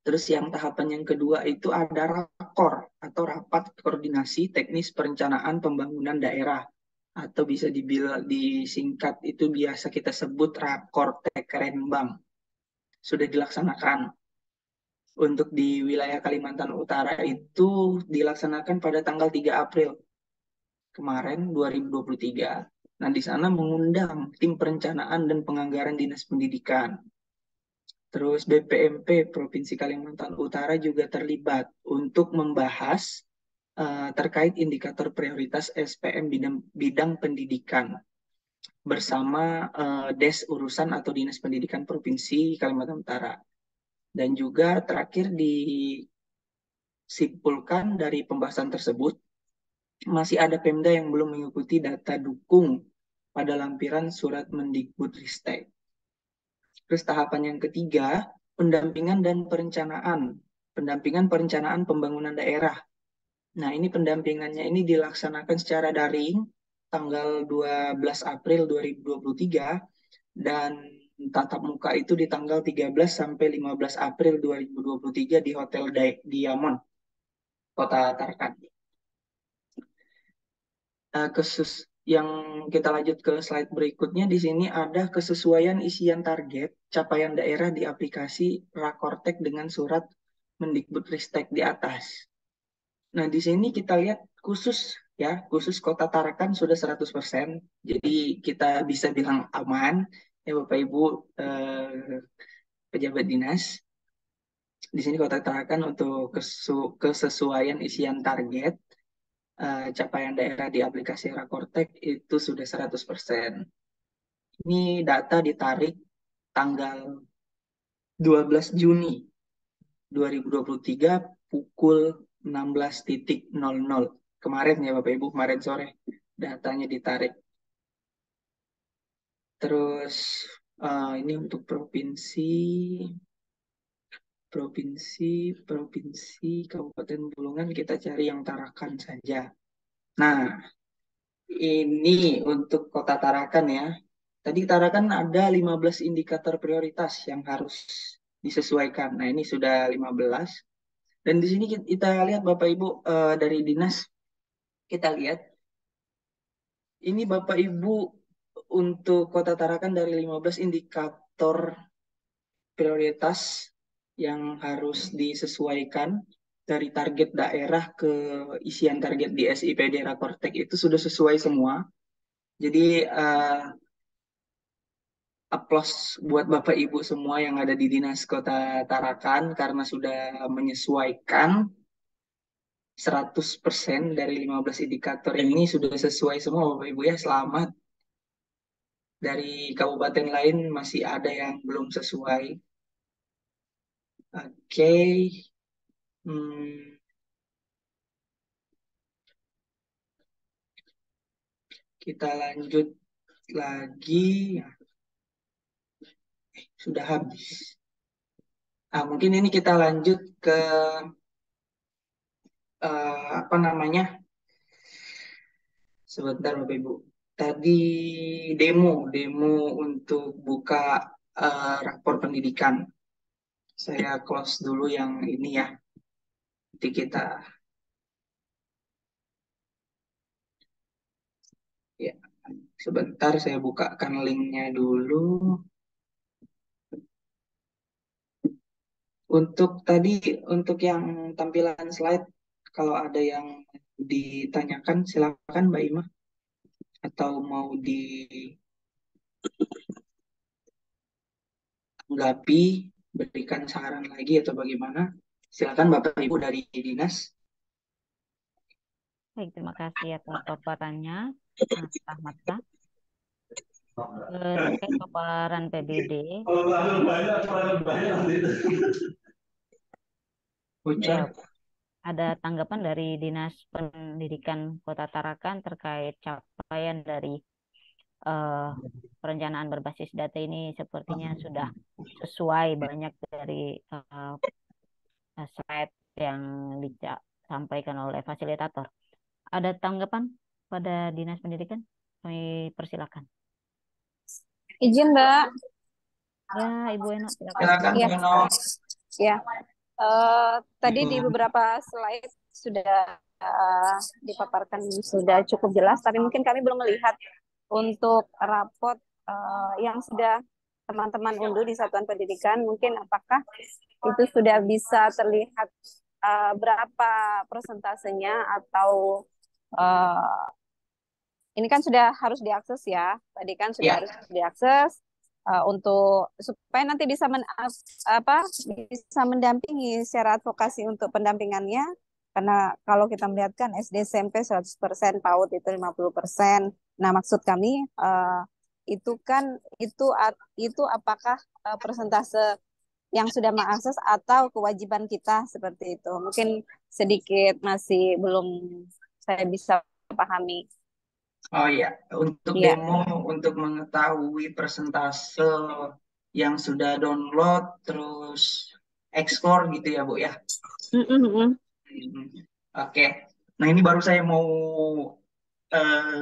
Terus yang tahapan yang kedua itu ada rakor atau rapat koordinasi teknis perencanaan pembangunan daerah, atau bisa disingkat itu biasa kita sebut Rakortek Rembang. Sudah dilaksanakan. Untuk di wilayah Kalimantan Utara itu dilaksanakan pada tanggal 3 April kemarin 2023. Nah, di sana mengundang tim perencanaan dan penganggaran Dinas Pendidikan. Terus BPMP Provinsi Kalimantan Utara juga terlibat untuk membahas terkait indikator prioritas SPM bidang pendidikan bersama Des Urusan atau Dinas Pendidikan Provinsi Kalimantan Utara. Dan juga terakhir disimpulkan dari pembahasan tersebut, masih ada Pemda yang belum mengikuti data dukung pada lampiran surat Mendikbudristek. Terus tahapan yang ketiga, pendampingan dan perencanaan. Pendampingan perencanaan pembangunan daerah. Nah, ini pendampingannya ini dilaksanakan secara daring tanggal 12 April 2023 dan tatap muka itu di tanggal 13 sampai 15 April 2023 di Hotel Diamond, Kota Tarakan. Yang kita lanjut ke slide berikutnya, di sini ada kesesuaian isian target capaian daerah di aplikasi Rakortek dengan surat Mendikbudristek di atas. Nah, di sini kita lihat khusus Kota Tarakan sudah 100%. Jadi kita bisa bilang aman ya Bapak Ibu pejabat dinas. Di sini Kota Tarakan untuk kesesuaian isian target capaian daerah di aplikasi Rakortek itu sudah 100%. Ini data ditarik tanggal 12 Juni 2023 pukul 16.00. Kemarin ya Bapak Ibu, kemarin sore datanya ditarik. Terus ini untuk provinsi Kabupaten Bulungan kita cari yang Tarakan saja. Nah, ini untuk Kota Tarakan ya. Tadi Tarakan ada 15 indikator prioritas yang harus disesuaikan. Nah, ini sudah 15. Dan di sini kita lihat Bapak Ibu dari dinas, kita lihat ini Bapak Ibu untuk Kota Tarakan dari 15 indikator prioritas yang harus disesuaikan dari target daerah ke isian target di SIPD Rakortek itu sudah sesuai semua. Jadi aplaus buat Bapak Ibu semua yang ada di Dinas Kota Tarakan karena sudah menyesuaikan 100% dari 15 indikator ini sudah sesuai semua Bapak Ibu ya. Selamat. Dari kabupaten lain masih ada yang belum sesuai. Oke. Hmm, kita lanjut lagi. Sudah habis. Mungkin ini kita lanjut ke apa namanya? Sebentar Bapak Ibu. Tadi demo untuk buka rapor pendidikan. Saya close dulu yang ini ya. Nanti kita ya sebentar saya bukakan linknya dulu. Untuk tadi untuk yang tampilan slide kalau ada yang ditanyakan silakan Mbak Ima atau mau ditanggapi, berikan saran lagi atau bagaimana? Silakan Bapak Ibu dari dinas. Baik, terima kasih atas paparannya, Mas Ahmad. Terkait paparan PBD, Ucap. ya, ada tanggapan dari Dinas Pendidikan Kota Tarakan terkait capaian dari perencanaan berbasis data ini sepertinya sudah sesuai banyak dari slide yang disampaikan oleh fasilitator. Ada tanggapan pada Dinas Pendidikan? Kami persilakan. Izin, Mbak. Ya, Ibu Eno, silakan. Silakan Ya. Eno. Ya. Tadi di beberapa slide sudah dipaparkan sudah cukup jelas, tapi mungkin kami belum melihat untuk rapot yang sudah teman-teman unduh di Satuan Pendidikan. Mungkin apakah itu sudah bisa terlihat berapa persentasenya atau ini kan sudah harus diakses ya. Tadi kan sudah Ya. harus diakses untuk supaya nanti bisa bisa mendampingi secara advokasi untuk pendampingannya. Karena kalau kita melihat kan SD SMP 100%, PAUD itu 50%. Nah, maksud kami itu kan itu apakah persentase yang sudah mengakses atau kewajiban kita seperti itu. Mungkin sedikit masih belum saya bisa pahami. Oh ya, untuk Iya. demo untuk mengetahui persentase yang sudah download terus explore gitu ya Bu ya. Oke. Nah ini baru saya mau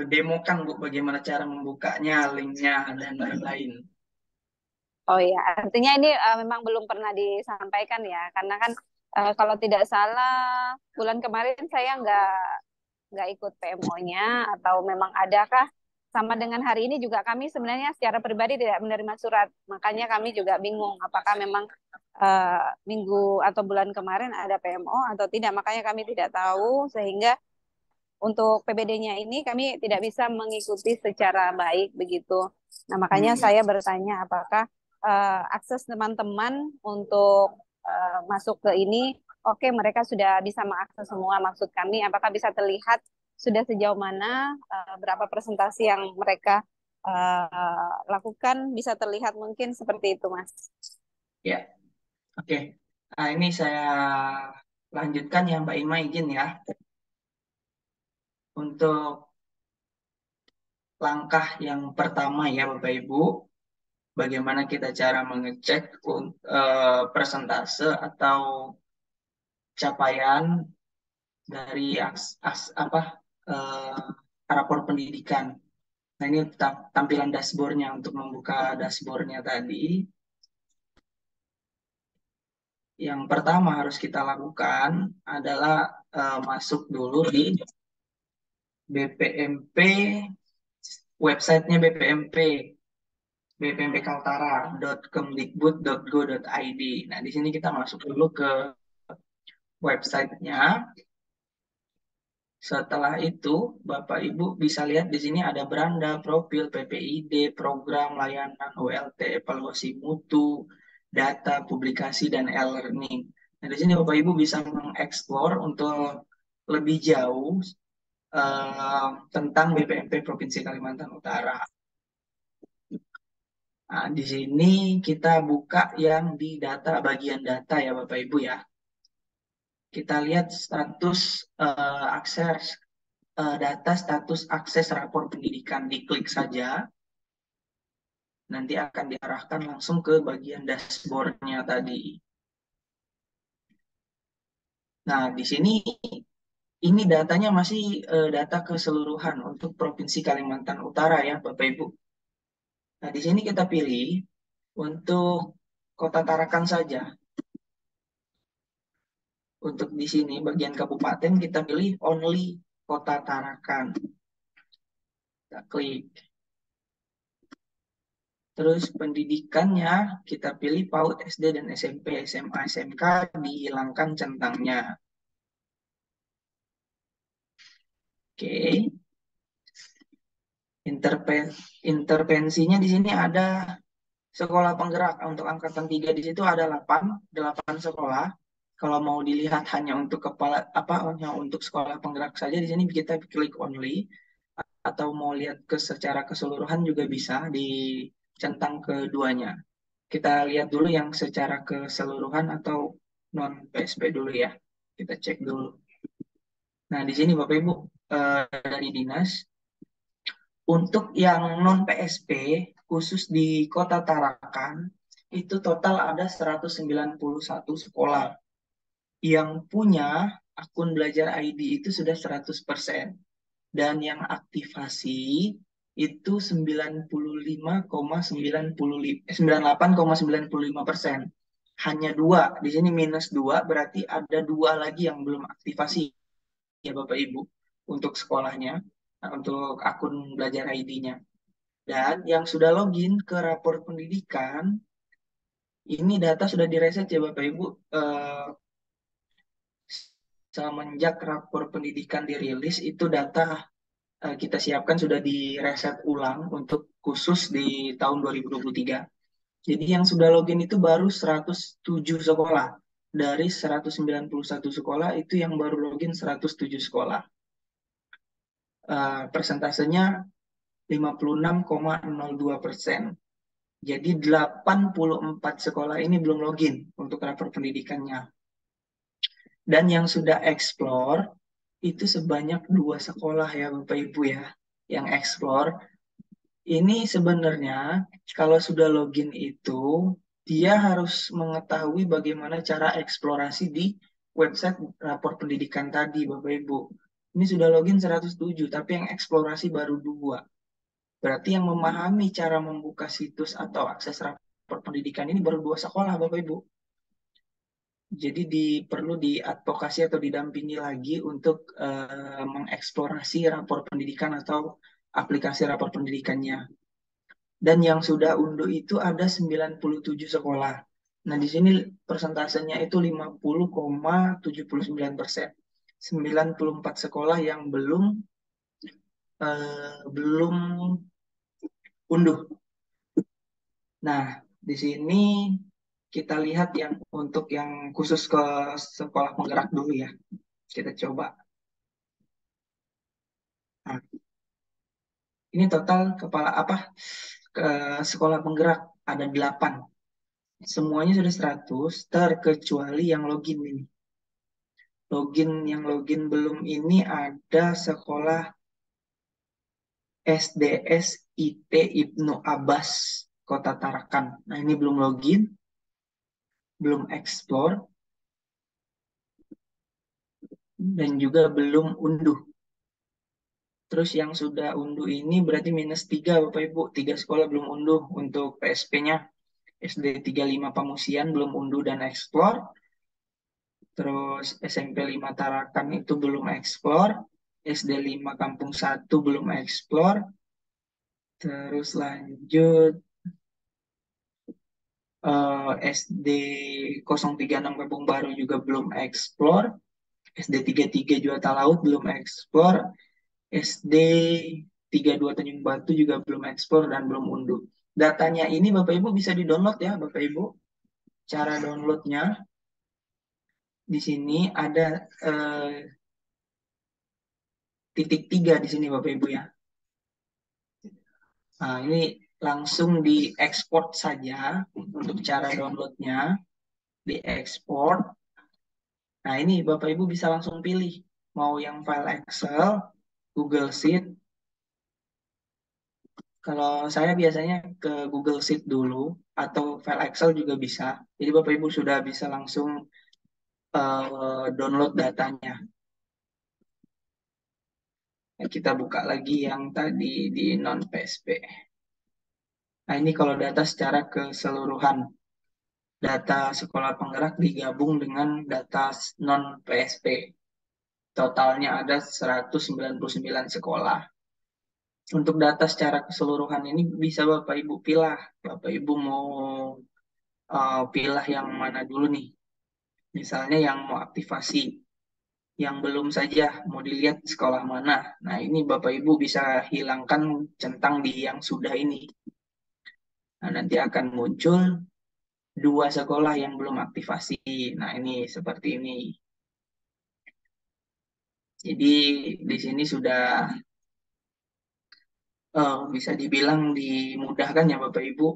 demokan Bu bagaimana cara membukanya, linknya dan lain-lain. Oh ya, artinya ini memang belum pernah disampaikan ya, karena kan kalau tidak salah bulan kemarin saya nggak ikut PMO-nya atau memang adakah sama dengan hari ini juga kami sebenarnya secara pribadi tidak menerima surat, makanya kami juga bingung apakah memang minggu atau bulan kemarin ada PMO atau tidak, makanya kami tidak tahu sehingga untuk PBD-nya ini kami tidak bisa mengikuti secara baik begitu. Nah, makanya saya bertanya apakah akses teman-teman untuk masuk ke ini, oke, mereka sudah bisa mengakses semua. Maksud kami, apakah bisa terlihat sudah sejauh mana berapa presentasi yang mereka lakukan, bisa terlihat mungkin seperti itu, Mas. Ya, oke. Nah ini saya lanjutkan ya Mbak Ima izin ya. Untuk langkah yang pertama ya Bapak Ibu, bagaimana kita cara mengecek persentase atau capaian dari rapor pendidikan. Nah ini tampilan dashboardnya. Untuk membuka dashboardnya tadi, yang pertama harus kita lakukan adalah masuk dulu di BPMP, websitenya BPMP. bppkaltara.kemdikbud.go.id. Nah, di sini kita masuk dulu ke websitenya. Setelah itu, Bapak Ibu bisa lihat di sini ada beranda, profil, PPID, program, layanan, OLT, evaluasi mutu, data, publikasi, dan e-learning. Nah, di sini Bapak Ibu bisa mengeksplor untuk lebih jauh tentang BPMP Provinsi Kalimantan Utara. Nah, di sini kita buka yang di data, bagian data ya Bapak Ibu ya. Kita lihat status akses data status akses rapor pendidikan. Diklik saja, nanti akan diarahkan langsung ke bagian dashboard-nya tadi. Nah, di sini ini datanya masih data keseluruhan untuk Provinsi Kalimantan Utara ya Bapak Ibu. Nah, di sini kita pilih untuk Kota Tarakan saja. Untuk di sini bagian kabupaten kita pilih only Kota Tarakan. Kita klik. Terus pendidikannya kita pilih PAUD, SD, dan SMP, SMA, SMK dihilangkan centangnya. Oke. Intervensinya di sini ada sekolah penggerak. Untuk angkatan 3 di situ ada 8 sekolah. Kalau mau dilihat hanya untuk hanya untuk sekolah penggerak saja di sini kita klik only, atau mau lihat secara keseluruhan juga bisa dicentang keduanya. Kita lihat dulu yang secara keseluruhan atau non PSP dulu ya. Kita cek dulu. Nah, di sini Bapak Ibu dari dinas untuk yang non PSP khusus di Kota Tarakan itu total ada 191 sekolah yang punya akun belajar ID itu sudah 100%. Dan yang aktivasi itu 98,95%. Hanya 2, di sini -2, berarti ada 2 lagi yang belum aktivasi ya Bapak Ibu untuk sekolahnya, untuk akun belajar ID-nya. Dan yang sudah login ke rapor pendidikan, ini data sudah direset ya Bapak Ibu. Semenjak rapor pendidikan dirilis, itu data kita siapkan sudah direset ulang untuk khusus di tahun 2023. Jadi yang sudah login itu baru 107 sekolah. Dari 191 sekolah itu yang baru login 107 sekolah. Persentasenya 56,02%. Jadi 84 sekolah ini belum login untuk rapor pendidikannya. Dan yang sudah explore itu sebanyak 2 sekolah ya Bapak Ibu ya. Yang explore ini sebenarnya kalau sudah login itu dia harus mengetahui bagaimana cara eksplorasi di website rapor pendidikan tadi Bapak Ibu. Ini sudah login 107 tapi yang eksplorasi baru 2. Berarti yang memahami cara membuka situs atau akses rapor pendidikan ini baru 2 sekolah Bapak Ibu. Jadi perlu diadvokasi atau didampingi lagi untuk mengeksplorasi rapor pendidikan atau aplikasi rapor pendidikannya. Dan yang sudah unduh itu ada 97 sekolah. Nah, di sini persentasenya itu 50,79%. 94 sekolah yang belum unduh. Nah, di sini kita lihat yang untuk yang khusus ke sekolah penggerak dulu ya. Kita coba. Nah, ini total ke sekolah penggerak ada 8. Semuanya sudah 100 terkecuali yang login ini. Yang login belum ini ada sekolah SDS IT Ibnu Abbas Kota Tarakan. Nah, ini belum login, belum explore, dan juga belum unduh. Terus yang sudah unduh ini berarti -3 Bapak Ibu. 3 sekolah belum unduh untuk PSP-nya. SD 35 Pamusian belum unduh dan explore. Terus SMP 5 Tarakan itu belum explore. SD 5 Kampung 1 belum explore. Terus lanjut SD 036 Kampung Baru juga belum explore, SD 33 Juwata Laut belum explore, SD 32 Tanjung Batu juga belum explore dan belum unduh. Datanya ini Bapak Ibu bisa di-download ya Bapak Ibu. Cara downloadnya di sini ada titik 3 di sini Bapak Ibu ya. Nah, ini langsung diekspor saja untuk cara downloadnya, diekspor. Nah, ini Bapak Ibu bisa langsung pilih mau yang file Excel, Google Sheet. Kalau saya biasanya ke Google Sheet dulu atau file Excel juga bisa. Jadi Bapak Ibu sudah bisa langsung download datanya. Nah, kita buka lagi yang tadi di non-PSP. Nah, ini kalau data secara keseluruhan. Data sekolah penggerak digabung dengan data non-PSP. Totalnya ada 199 sekolah. Untuk data secara keseluruhan ini bisa Bapak Ibu pilih. Bapak Ibu mau pilih yang mana dulu nih. Misalnya yang mau aktivasi. Yang belum saja mau dilihat sekolah mana. Nah ini Bapak Ibu bisa hilangkan centang di yang sudah ini. Nah nanti akan muncul 2 sekolah yang belum aktivasi. Nah ini seperti ini. Jadi di sini sudah bisa dibilang dimudahkan ya Bapak Ibu.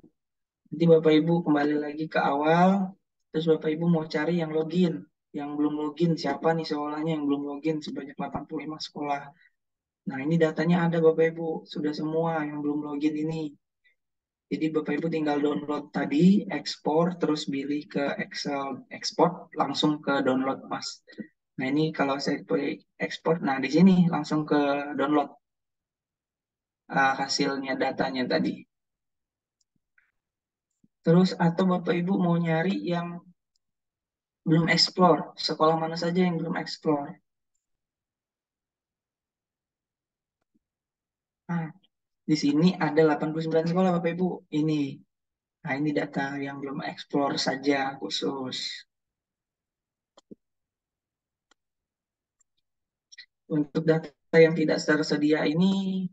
Nanti Bapak Ibu kembali lagi ke awal, terus Bapak Ibu mau cari yang login. Yang belum login, siapa nih sekolahnya yang belum login sebanyak 85 sekolah. Nah ini datanya ada Bapak Ibu, sudah semua yang belum login ini. Jadi Bapak Ibu tinggal download tadi, ekspor, terus pilih ke Excel, export, langsung ke download Mas. Nah ini kalau saya pilih ekspor, nah di sini langsung ke download hasilnya datanya tadi. Terus atau Bapak Ibu mau nyari yang belum explore, sekolah mana saja yang belum explore. Nah, di sini ada 89 sekolah Bapak Ibu. Ini. Nah, ini data yang belum explore saja khusus. Untuk data yang tidak tersedia ini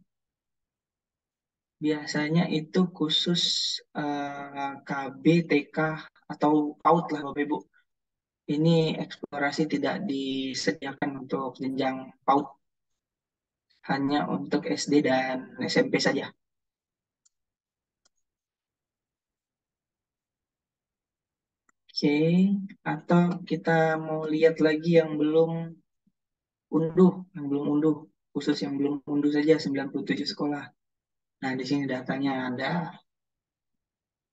biasanya itu khusus KB, TK, atau PAUD lah Bapak Ibu. Ini eksplorasi tidak disediakan untuk jenjang PAUD, hanya untuk SD dan SMP saja. Oke, atau kita mau lihat lagi yang belum unduh, khusus yang belum unduh saja 97 sekolah. Nah, di sini datanya ada,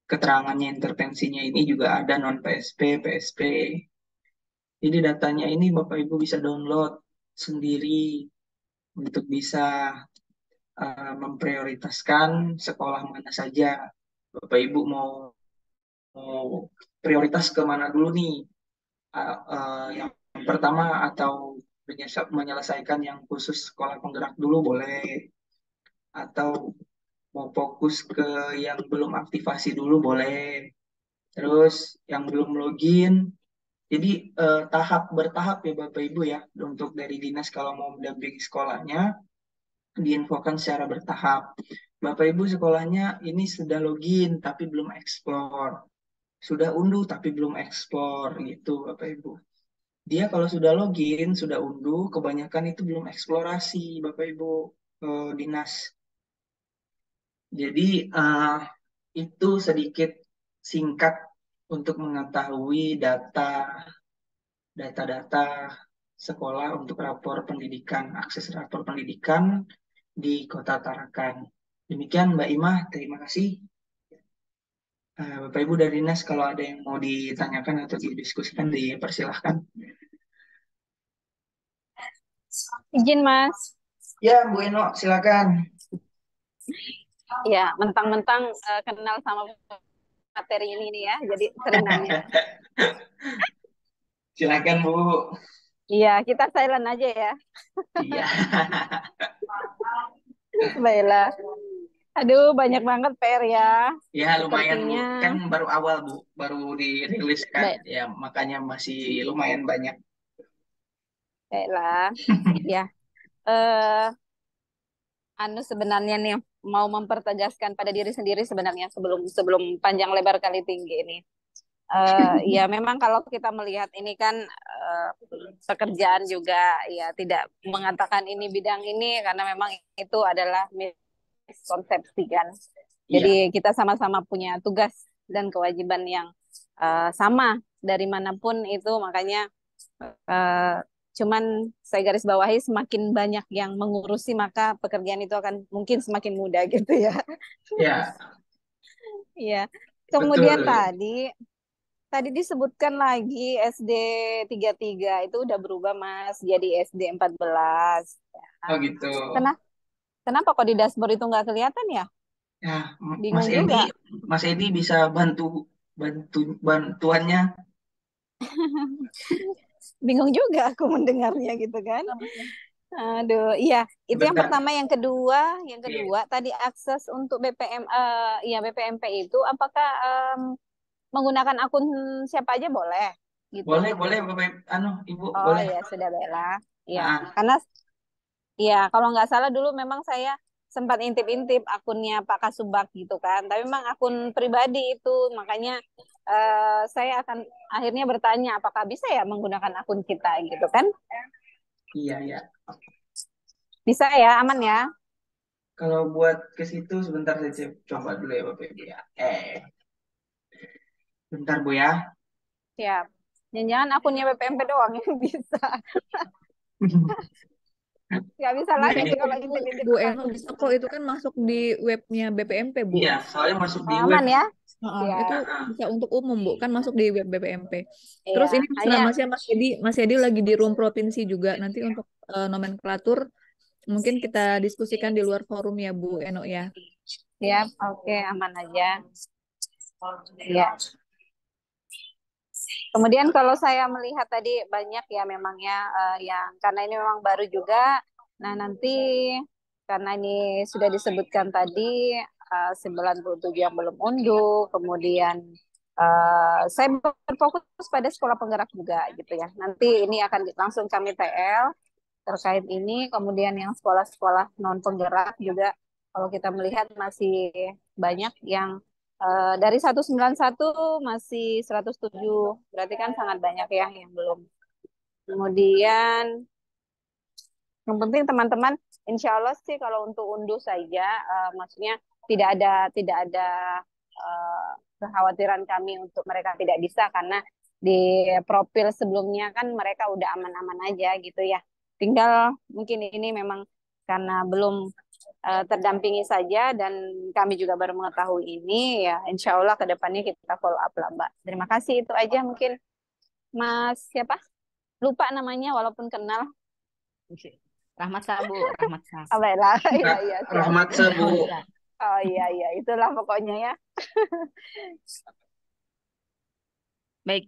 keterangannya, intervensinya ini juga ada non-PSP, PSP. Jadi datanya ini Bapak Ibu bisa download sendiri untuk bisa memprioritaskan sekolah mana saja. Bapak Ibu mau prioritas ke mana dulu nih? Yang pertama atau menyelesaikan yang khusus sekolah penggerak dulu boleh, atau mau fokus ke yang belum aktivasi dulu boleh, terus yang belum login. Jadi bertahap ya Bapak Ibu ya, untuk dari dinas kalau mau mendampingi sekolahnya diinfokan secara bertahap. Bapak Ibu sekolahnya ini sudah login tapi belum explore, sudah unduh tapi belum explore gitu Bapak Ibu. Dia kalau sudah login, sudah unduh, kebanyakan itu belum eksplorasi Bapak Ibu dinas. Jadi itu sedikit singkat untuk mengetahui data-data sekolah untuk rapor pendidikan, akses rapor pendidikan di Kota Tarakan. Demikian Mbak Imah, terima kasih. Bapak Ibu dari dinas kalau ada yang mau ditanyakan atau didiskusikan dipersilahkan. Izin Mas. Ya Bu Eno, silakan. Ya, mentang-mentang kenal sama materi ini nih ya, jadi sering nanya. Silakan Bu. Iya, kita silent aja ya. Iya. Baiklah. Aduh, banyak banget PR ya. Ya lumayan Bu, Sepertinya kan baru awal Bu, baru dirilis kan, baik, ya makanya masih lumayan banyak. baiklah. Ya, eh anu sebenarnya nih mau mempertegaskan pada diri sendiri sebenarnya sebelum sebelum panjang lebar kali tinggi ini. Ya memang kalau kita melihat ini kan pekerjaan juga ya tidak mengatakan ini bidang ini karena memang itu adalah miskonsepsi kan. Jadi Iya, kita sama-sama punya tugas dan kewajiban yang sama dari manapun itu makanya eh, cuman saya garis bawahi semakin banyak yang mengurusi maka pekerjaan itu akan mungkin semakin mudah gitu ya. ya Iya. Kemudian betul. tadi tadi disebutkan lagi SD 33 itu udah berubah Mas jadi SD 14. Oh gitu. Kenapa kenapa kok di dashboard itu nggak kelihatan ya? Ya, Mas Bingung Edi, juga. Mas Edi bisa bantu bantu bantuannya Bingung juga aku mendengarnya gitu kan. Aduh, iya, itu yang sebentar. pertama, yang Iya. kedua tadi akses untuk BPM, ya BPMP itu apakah menggunakan akun siapa aja boleh gitu? Boleh, boleh Bapak, Ibu, Oh boleh. ya sudah baiklah, ya Ah, karena ya kalau nggak salah dulu memang saya sempat intip-intip akunnya Pak Kasubag gitu kan, tapi memang akun pribadi itu makanya saya akan akhirnya bertanya apakah bisa ya menggunakan akun kita gitu kan? iya, iya. Bisa ya, aman ya? Kalau buat ke situ sebentar saya coba dulu ya Bapak Ibu ya. Bentar Bu ya. Siap. Jangan-jangan akunnya BPMP doang yang bisa. Nggak bisa Bu, lagi Nah, ini nih Bu, kalau Bu, intip-intip Bu akun. Eno bisa kok itu kan masuk di webnya BPMP, Bu. iya, soalnya masuk Oh, di web. aman ya? Itu Siap. Ah, bisa untuk umum, Bu, kan masuk di web BPMP. Iya, Terus ini hanya Mas Mas Edi lagi di room provinsi juga. Nanti untuk nomenklatur mungkin kita diskusikan di luar forum ya, Bu Eno ya. siap. Oke, aman aja. Ya. Kemudian kalau saya melihat tadi banyak ya memangnya yang karena ini memang baru juga. Nah, nanti karena ini sudah disebutkan tadi 97 yang belum unduh, kemudian saya berfokus pada sekolah penggerak juga gitu ya. Nanti ini akan langsung kami TL terkait ini, kemudian yang sekolah-sekolah non penggerak juga kalau kita melihat masih banyak yang dari 191 masih 107, berarti kan sangat banyak ya yang belum. Kemudian yang penting teman-teman, insya Allah sih kalau untuk unduh saja, maksudnya tidak ada kekhawatiran kami untuk mereka tidak bisa karena di profil sebelumnya kan mereka udah aman-aman aja gitu ya. Tinggal mungkin ini memang karena belum terdampingi saja dan kami juga baru mengetahui ini ya insya Allah ke depannya kita follow up lah Mbak. Terima kasih itu aja mungkin Mas siapa? Lupa namanya walaupun kenal. Rahmat Sabu, Rahmat Sa. Ah, baiklah. Iya, Ra- iya, siap. Rahmat Sebu. Rahmat Sa. Oh iya, iya. Itulah pokoknya ya. Baik,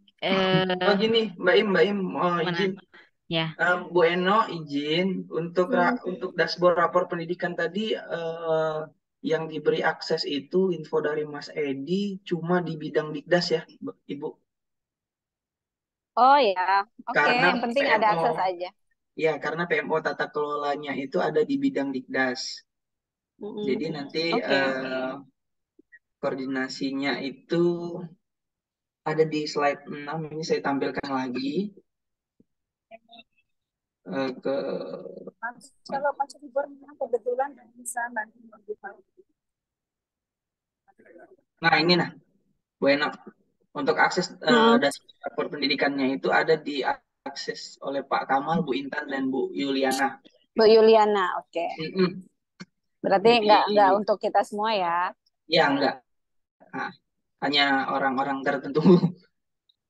Oh gini, Mbak Im, gimana? izin. Ya, Bu Eno izin untuk Hmm. untuk dashboard rapor pendidikan tadi yang diberi akses itu info dari Mas Edi cuma di bidang Dikdas ya, Ibu. Oh ya, oke. Karena Yang penting ada PMO, akses aja. ya karena PMO tata kelolanya itu ada di bidang Dikdas. Mm-mm. Jadi nanti Oke. koordinasinya itu ada di slide 6 ini saya tampilkan lagi ke Kalau Pak Liburnya kebetulan bisa nanti nah ini nah Bu Eno untuk akses Hmm. dashboard rapor pendidikannya itu ada di akses oleh Pak Kamal, Bu Intan dan Bu Yuliana. Bu Yuliana, oke. Mm-mm. Berarti Jadi nggak untuk kita semua ya. ya enggak. Nah, hanya orang-orang tertentu.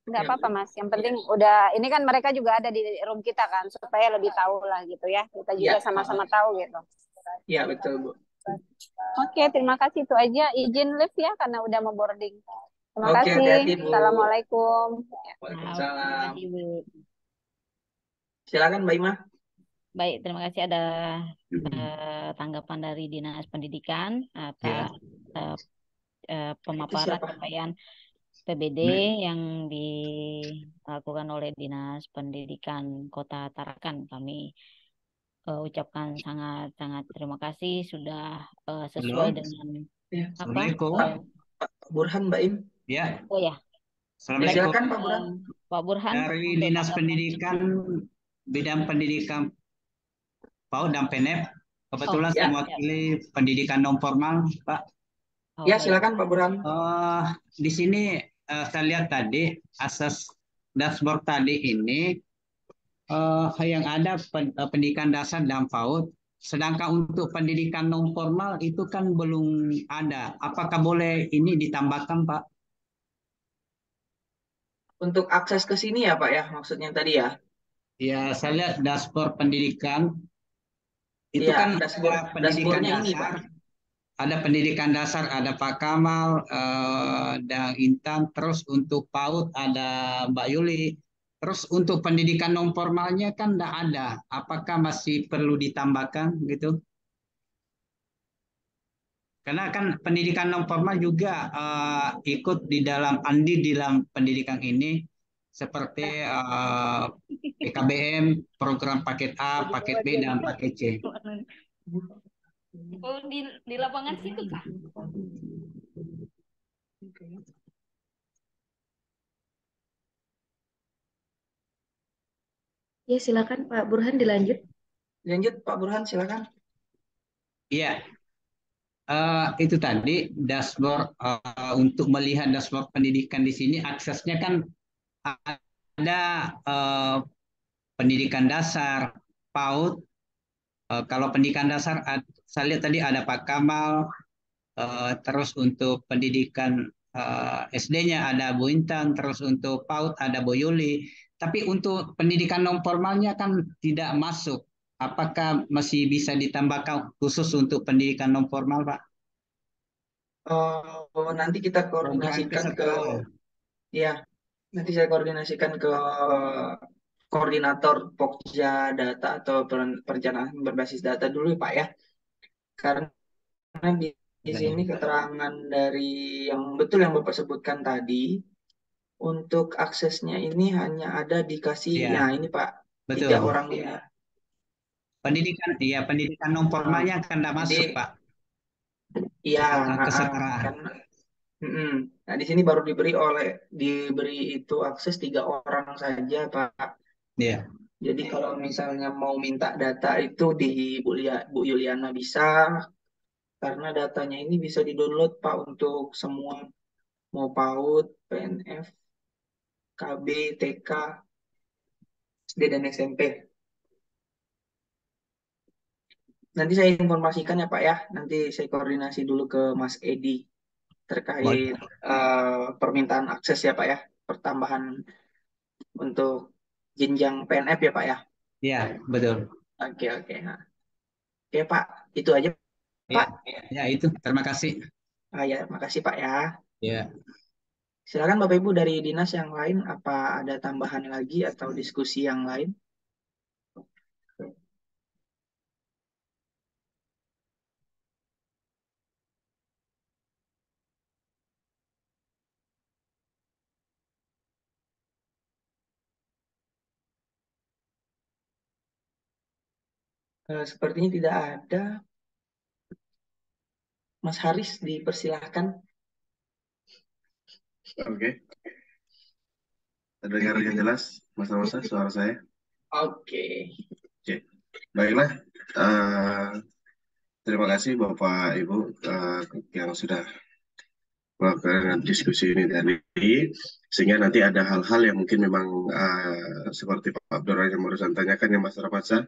Nggak Ya, apa-apa Mas. Yang penting udah ini kan mereka juga ada di room kita kan supaya lebih tahu lah gitu ya. Kita juga ya, sama-sama tahu gitu. ya betul Bu. Oke, terima kasih itu aja. Izin live ya karena udah mau boarding. Terima Oke, kasih. hati-hati Bu. Assalamualaikum. maaf, terima Waalaikumsalam. kasih Bu. Silakan Mbak Ima. baik, terima kasih ada tanggapan dari Dinas Pendidikan Ya. atas Itu pemaparan siapa? capaian PBD yang dilakukan oleh Dinas Pendidikan Kota Tarakan. Kami ucapkan sangat terima kasih sudah sesuai Halo. dengan Ya. apa? Assalamualaikum. Pak Burhan, Mbak Im. Ya. Oh ya, Ya, Assalamualaikum. silakan Pak Burhan. Pak Burhan Dari untuk Dinas tanggapan. Pendidikan, bidang pendidikan PAUD dan PNEP. Kebetulan Oh, saya Ya. mewakili pendidikan non formal, Pak. Oh, Ya, baik. silakan Pak Burhan. Di sini saya lihat tadi asas dashboard tadi ini yang ada pendidikan dasar dan PAUD. Sedangkan untuk pendidikan non formal itu kan belum ada. Apakah boleh ini ditambahkan, Pak? Untuk akses ke sini ya Pak ya, maksudnya tadi ya. Ya, saya lihat dashboard pendidikan itu Iya, kan ada pendidikan dashboardnya ini Pak. dasar, ada pendidikan dasar, ada Pak Kamal dan Intan. Terus untuk PAUD ada Mbak Yuli. Terus untuk pendidikan non formalnya kan tidak ada. Apakah masih perlu ditambahkan gitu? Karena kan pendidikan non formal juga ikut di dalam andi di dalam pendidikan ini seperti PKBM, program paket A, paket B, dan paket C. Oh, di lapangan situ kah? Ya, silakan Pak Burhan dilanjut. Lanjut Pak Burhan, silakan. Iya, itu tadi dashboard untuk melihat dashboard pendidikan di sini aksesnya kan ada pendidikan dasar, PAUD. Kalau pendidikan dasar saya lihat tadi ada Pak Kamal, terus untuk pendidikan SD-nya ada Bu Intan, terus untuk PAUD ada Bu Yuli. Tapi untuk pendidikan non formalnya kan tidak masuk. Apakah masih bisa ditambahkan khusus untuk pendidikan non formal, Pak? Nanti kita Program koordinasikan ke kesetaraan. ya, nanti saya koordinasikan ke koordinator Pokja Data atau perencanaan berbasis data dulu Pak ya. Karena di sini keterangan dari yang betul yang Bapak sebutkan tadi, untuk aksesnya ini hanya ada dikasih, Iya, nah ini Pak, 3 betul. orang ya. Pendidikan non formalnya kan tidak Jadi masuk, Pak. iya, Kesetaraan. karena nah di sini baru diberi itu akses 3 orang saja Pak. Iya. Jadi kalau misalnya mau minta data itu di Bu Yuliana bisa, karena datanya ini bisa di-download Pak untuk semua, mau PAUD, PNF, KB, TK, SD dan SMP. Nanti saya informasikan ya Pak ya, nanti saya koordinasi dulu ke Mas Edi terkait permintaan akses ya Pak ya, pertambahan untuk jenjang PNF ya Pak ya. Iya, betul. Oke. Nah, oke Pak, itu aja Iya, Pak. ya itu. Terima kasih. Ya, makasih Pak ya. Ya. Silakan Bapak Ibu dari dinas yang lain, apa ada tambahan lagi atau diskusi yang lain? Sepertinya tidak ada. Mas Haris dipersilahkan. Oke, terdengar yang jelas, Mas Rosa, suara saya. Oke. Oke, baiklah. Terima kasih Bapak Ibu yang sudah melakukan diskusi ini tadi, sehingga nanti ada hal-hal yang mungkin memang seperti Pak Abdurrahman yang barusan tanyakan yang Mas Rafatsa,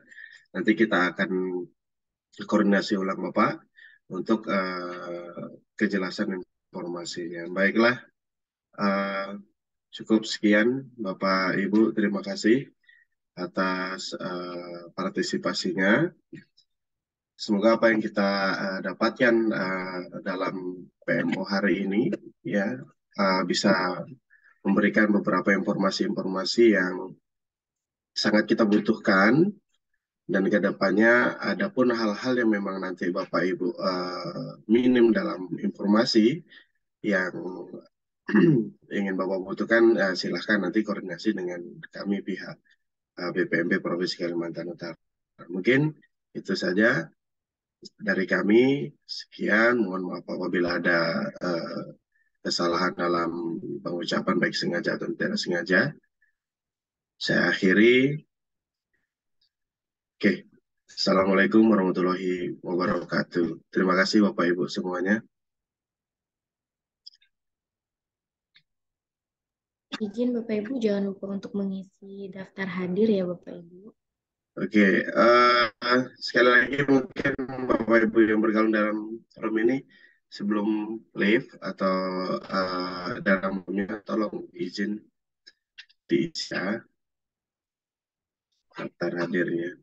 nanti kita akan koordinasi ulang Bapak untuk kejelasan informasinya. Baiklah, cukup sekian Bapak Ibu, terima kasih atas partisipasinya. Semoga apa yang kita dapatkan dalam PMO hari ini ya bisa memberikan beberapa informasi-informasi yang sangat kita butuhkan Dan ke depannya adapun hal-hal yang memang nanti Bapak Ibu minim dalam informasi yang ingin Bapak butuhkan, silahkan nanti koordinasi dengan kami pihak BPMP Provinsi Kalimantan Utara. Mungkin itu saja dari kami. Sekian, mohon maaf apabila ada kesalahan dalam pengucapan baik sengaja atau tidak sengaja. Saya akhiri. Oke. Assalamualaikum warahmatullahi wabarakatuh. Terima kasih Bapak Ibu semuanya. Izin Bapak Ibu jangan lupa untuk mengisi daftar hadir ya Bapak Ibu. Oke, sekali lagi mungkin Bapak Ibu yang bergabung dalam forum ini sebelum live atau dalam formnya tolong izin diisi ya, daftar hadirnya.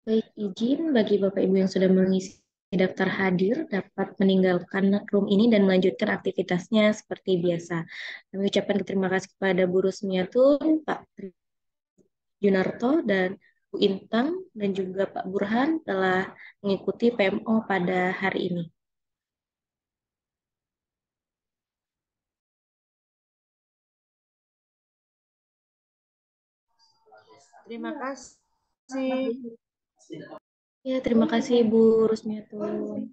Baik, izin bagi Bapak Ibu yang sudah mengisi daftar hadir dapat meninggalkan room ini dan melanjutkan aktivitasnya seperti biasa. Kami ucapkan terima kasih kepada Bu Rusmiatun, Pak Junarto, dan Bu Intang, dan juga Pak Burhan telah mengikuti PMO pada hari ini. Terima kasih. Ya, terima kasih Bu Rusmiatun.